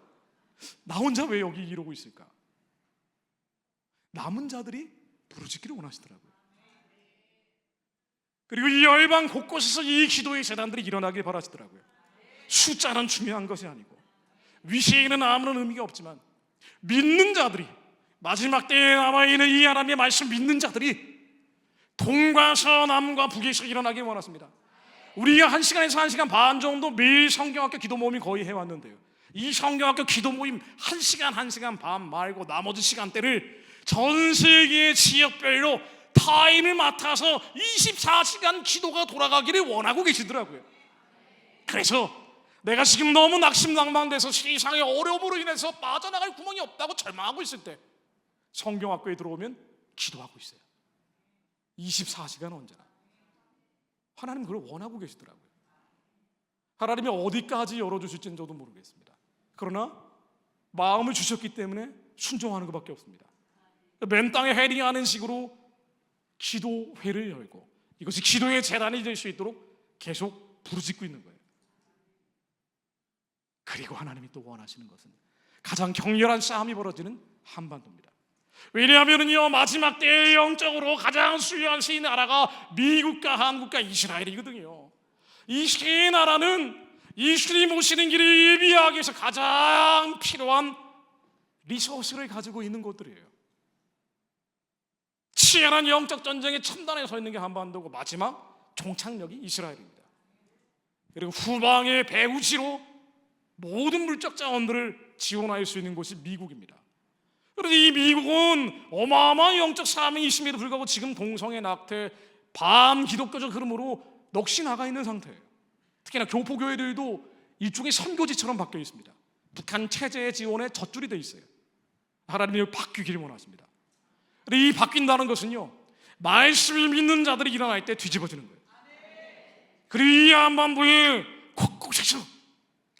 [SPEAKER 1] 나 혼자 왜 여기 이러고 있을까? 남은 자들이 부르짖기를 원하시더라고요. 그리고 이 열방 곳곳에서 이 기도의 재단들이 일어나길 바라시더라고요. 숫자는 중요한 것이 아니고 위세에는 아무런 의미가 없지만 믿는 자들이, 마지막 때에 남아있는 이 하나님의 말씀 믿는 자들이 동과 서남과 북에서 일어나길 원하십니다. 우리가 1시간에서 1시간 반 정도 매일 성경학교 기도 모임이 거의 해왔는데요, 이 성경학교 기도 모임 1시간 반 말고 나머지 시간대를 전 세계의 지역별로 타임을 맡아서 24시간 기도가 돌아가기를 원하고 계시더라고요. 그래서 내가 지금 너무 낙심낭망돼서 세상의 어려움으로 인해서 빠져나갈 구멍이 없다고 절망하고 있을 때 성경학교에 들어오면 기도하고 있어요. 24시간 언제나. 하나님 그걸 원하고 계시더라고요. 하나님이 어디까지 열어주실지는 저도 모르겠습니다. 그러나 마음을 주셨기 때문에 순종하는 것밖에 없습니다. 맨 땅에 헤딩하는 식으로 기도회를 열고 이것이 기도의 재단이 될 수 있도록 계속 부르짖고 있는 거예요. 그리고 하나님이 또 원하시는 것은 가장 격렬한 싸움이 벌어지는 한반도입니다. 왜냐하면요, 마지막 때의 영적으로 가장 수요한 세 나라가 미국과 한국과 이스라엘이거든요. 이 세 나라는 예수님 오시는 길을 예비하기 위해서 가장 필요한 리소스를 가지고 있는 곳들이에요. 치열한 영적 전쟁의 첨단에 서 있는 게 한반도고 마지막 종착역이 이스라엘입니다. 그리고 후방의 배후지로 모든 물적 자원들을 지원할 수 있는 곳이 미국입니다. 그런데 이 미국은 어마어마한 영적 사명이 있음에도 불구하고 지금 동성애 낙태, 반기독교적 흐름으로 넋이 나가 있는 상태예요. 특히나 교포교회들도 일종의 선교지처럼 바뀌어 있습니다. 북한 체제의 지원에 젖줄이 돼 있어요. 하나님이 바뀌기를 원하십니다. 이 바뀐다는 것은요, 말씀을 믿는 자들이 일어날 때 뒤집어지는 거예요. 그리고 이 한반도에 곳곳에서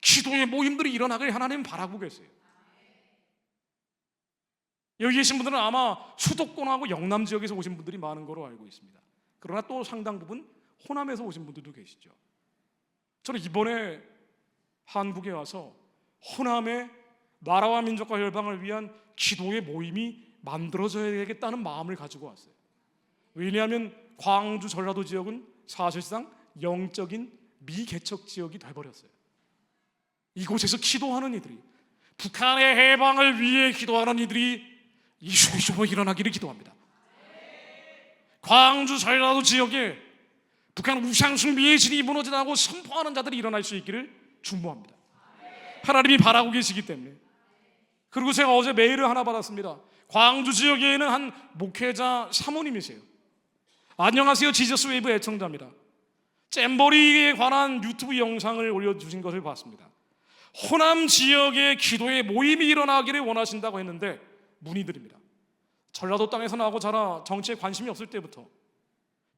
[SPEAKER 1] 기도의 모임들이 일어나길 하나님은 바라고 계세요. 여기 계신 분들은 아마 수도권하고 영남 지역에서 오신 분들이 많은 거로 알고 있습니다. 그러나 또 상당 부분 호남에서 오신 분들도 계시죠. 저는 이번에 한국에 와서 호남의 나라와 민족과 열방을 위한 기도의 모임이 만들어져야겠다는 마음을 가지고 왔어요. 왜냐하면 광주 전라도 지역은 사실상 영적인 미개척 지역이 돼버렸어요. 이곳에서 기도하는 이들이, 북한의 해방을 위해 기도하는 이들이 이슈적으로 일어나기를 기도합니다. 광주 전라도 지역에 북한 우상숭배의 질이 무너지라고 선포하는 자들이 일어날 수 있기를 중보합니다. 하나님이 바라고 계시기 때문에. 그리고 제가 어제 메일을 하나 받았습니다. 광주 지역에 있는 한 목회자 사모님이세요. 안녕하세요, 지저스 웨이브 애청자입니다. 잼버리에 관한 유튜브 영상을 올려주신 것을 봤습니다. 호남 지역의 기도의 모임이 일어나기를 원하신다고 했는데 문의드립니다. 전라도 땅에서 나고 자라 정치에 관심이 없을 때부터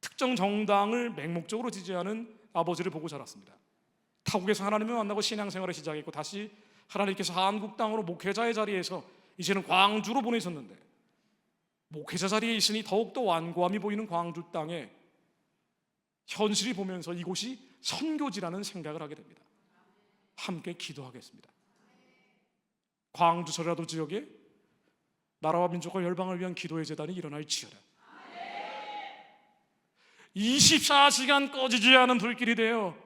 [SPEAKER 1] 특정 정당을 맹목적으로 지지하는 아버지를 보고 자랐습니다. 타국에서 하나님을 만나고 신앙생활을 시작했고 다시 하나님께서 한국 땅으로 목회자의 자리에서 이제는 광주로 보내셨는데 목회자 자리에 있으니 더욱더 완고함이 보이는 광주 땅에 현실이 보면서 이곳이 선교지라는 생각을 하게 됩니다. 함께 기도하겠습니다. 광주 전라도 지역에 나라와 민족과 열방을 위한 기도의 재단이 일어날지어다. 24시간 꺼지지 않은 불길이 되어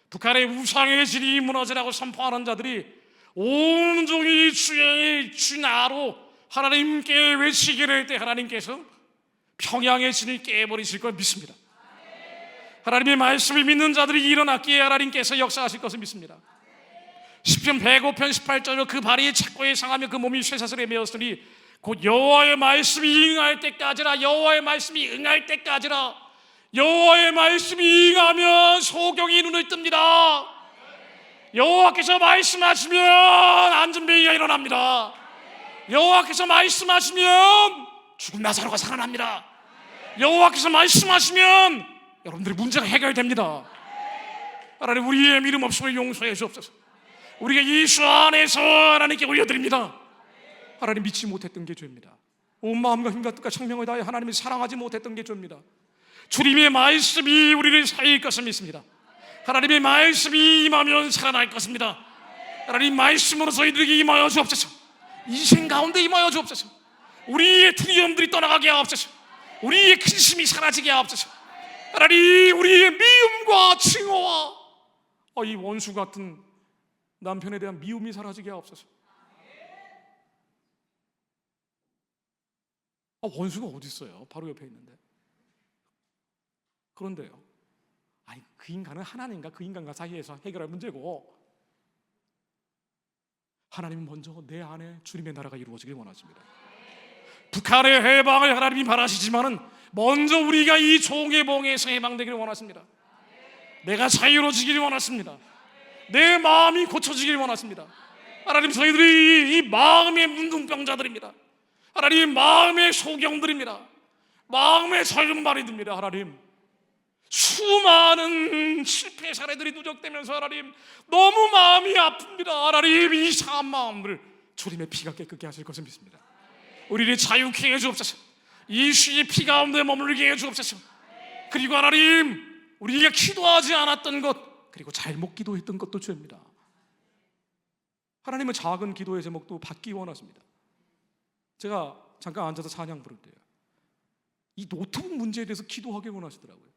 [SPEAKER 1] 북한의 우상의 진이 무너지라고 선포하는 자들이 온종일 주의 주나로 하나님께 외치기를 할 때 하나님께서 평양의 진을 깨버리실 걸 믿습니다. 하나님의 말씀을 믿는 자들이 일어났기에 하나님께서 역사하실 것을 믿습니다. 시편 105편 18절로 그 발이 착고에 상하며 그 몸이 쇠사슬에 매었으니 곧 여호와의 말씀이 응할 때까지라. 여호와의 말씀이 응할 때까지라. 여호와의 말씀이 응하면 소경이 눈을 뜹니다. 여호와께서 말씀하시면 안전뱅이가 일어납니다. 여호와께서 말씀하시면 죽은 나사로가 살아납니다. 여호와께서 말씀하시면 여러분들의 문제가 해결됩니다. 하나님, 우리의 믿음 없음을 용서해 주옵소서. 우리가 예수 안에서 하나님께 올려드립니다. 하나님, 믿지 못했던 게 죄입니다. 온 마음과 힘과 뜻과 청명을 다해 하나님을 사랑하지 못했던 게 죄입니다. 주님의 말씀이 우리를 살릴 것을 믿습니다. 하나님의 말씀이 임하면 살아날 것입니다. 하나님, 말씀으로 저희들에게 임하여 주옵소서. 인생 가운데 임하여 주옵소서. 우리의 두려움들이 떠나가게 하옵소서. 우리의 근심이 사라지게 하옵소서. 하나님, 우리의 미움과 증오와 이 원수 같은 남편에 대한 미움이 사라지게 하옵소서. 원수가 어디 있어요? 바로 옆에 있는데. 그런데요, 그 인간은 하나님과 그 인간과 사이에서 해결할 문제고, 하나님은 먼저 내 안에 주님의 나라가 이루어지길 원하십니다. 북한의 해방을 하나님이 바라시지만은 먼저 우리가 이 종의 몽에서 해방되기를 원하십니다. 내가 자유로워지기를 원하십니다. 내 마음이 고쳐지기를 원하십니다. 하나님, 저희들이 이 마음의 문둥병자들입니다. 하나님, 마음의 소경들입니다. 마음의 설름발이듭니다. 하나님, 수많은 실패 사례들이 누적되면서 하나님, 너무 마음이 아픕니다. 하나님, 이 상한 마음을 주님의 피가 깨끗게 하실 것을 믿습니다. 우리를 자유케 해주옵소서. 예수의 피 가운데 머물게 해주옵소서. 그리고 하나님, 우리가 기도하지 않았던 것, 그리고 잘못 기도했던 것도 죄입니다. 하나님은 작은 기도의 제목도 받기 원하십니다. 제가 잠깐 앉아서 찬양 부를 때요, 이 노트북 문제에 대해서 기도하기 원하시더라고요.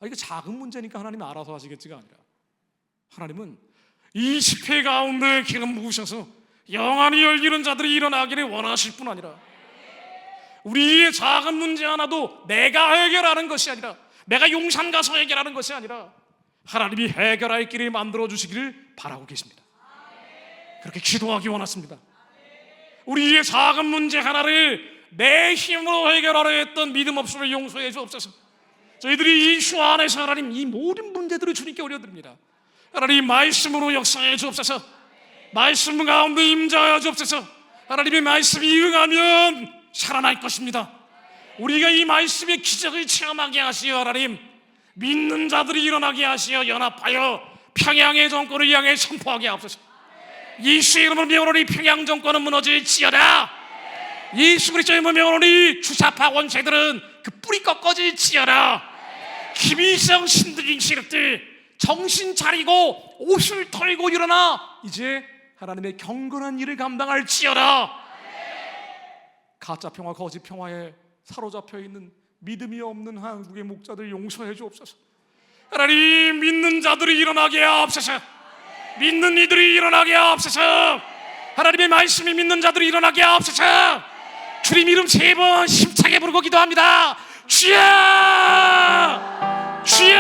[SPEAKER 1] 이게 작은 문제니까 하나님이 알아서 하시겠지가 아니라, 하나님은 이 집회 가운데 기름 부으셔서 영안이 열리는 자들이 일어나기를 원하실 뿐 아니라, 우리의 작은 문제 하나도 내가 해결하는 것이 아니라, 내가 용산 가서 해결하는 것이 아니라 하나님이 해결할 길을 만들어 주시기를 바라고 계십니다. 그렇게 기도하기 원하십니다. 우리의 작은 문제 하나를 내 힘으로 해결하려 했던 믿음 없음을 용서해 주옵소서. 저희들이 예수 안에서 하나님, 이 모든 문제들을 주님께 올려드립니다. 하나님, 말씀으로 역사해 주옵소서. 말씀 가운데 임재하여 주옵소서. 하나님의 말씀이 응하면 살아날 것입니다. 우리가 이 말씀의 기적을 체험하게 하시어 하나님, 믿는 자들이 일어나게 하시어 연합하여 평양의 정권을 향해 선포하게 하옵소서. 예수의 이름으로 명하노니 평양 정권은 무너질지어다. 예수 그리스도의 이름으로 명하노니 주사파 원세들은 그 뿌리 꺾어질지어다. 김일성 신들린 세력들 정신 차리고 옷을 털고 일어나 이제 하나님의 경건한 일을 감당할지어다. 가짜 평화, 거짓 평화에 사로잡혀 있는 믿음이 없는 한국의 목자들 용서해 주옵소서. 하나님, 믿는 자들이 일어나게 하옵소서. 믿는 이들이 일어나게 하옵소서. 하나님의 말씀이 믿는 자들이 일어나게 하옵소서. 주님 이름 3번 힘차게 부르고 기도합니다. 주여, 주여,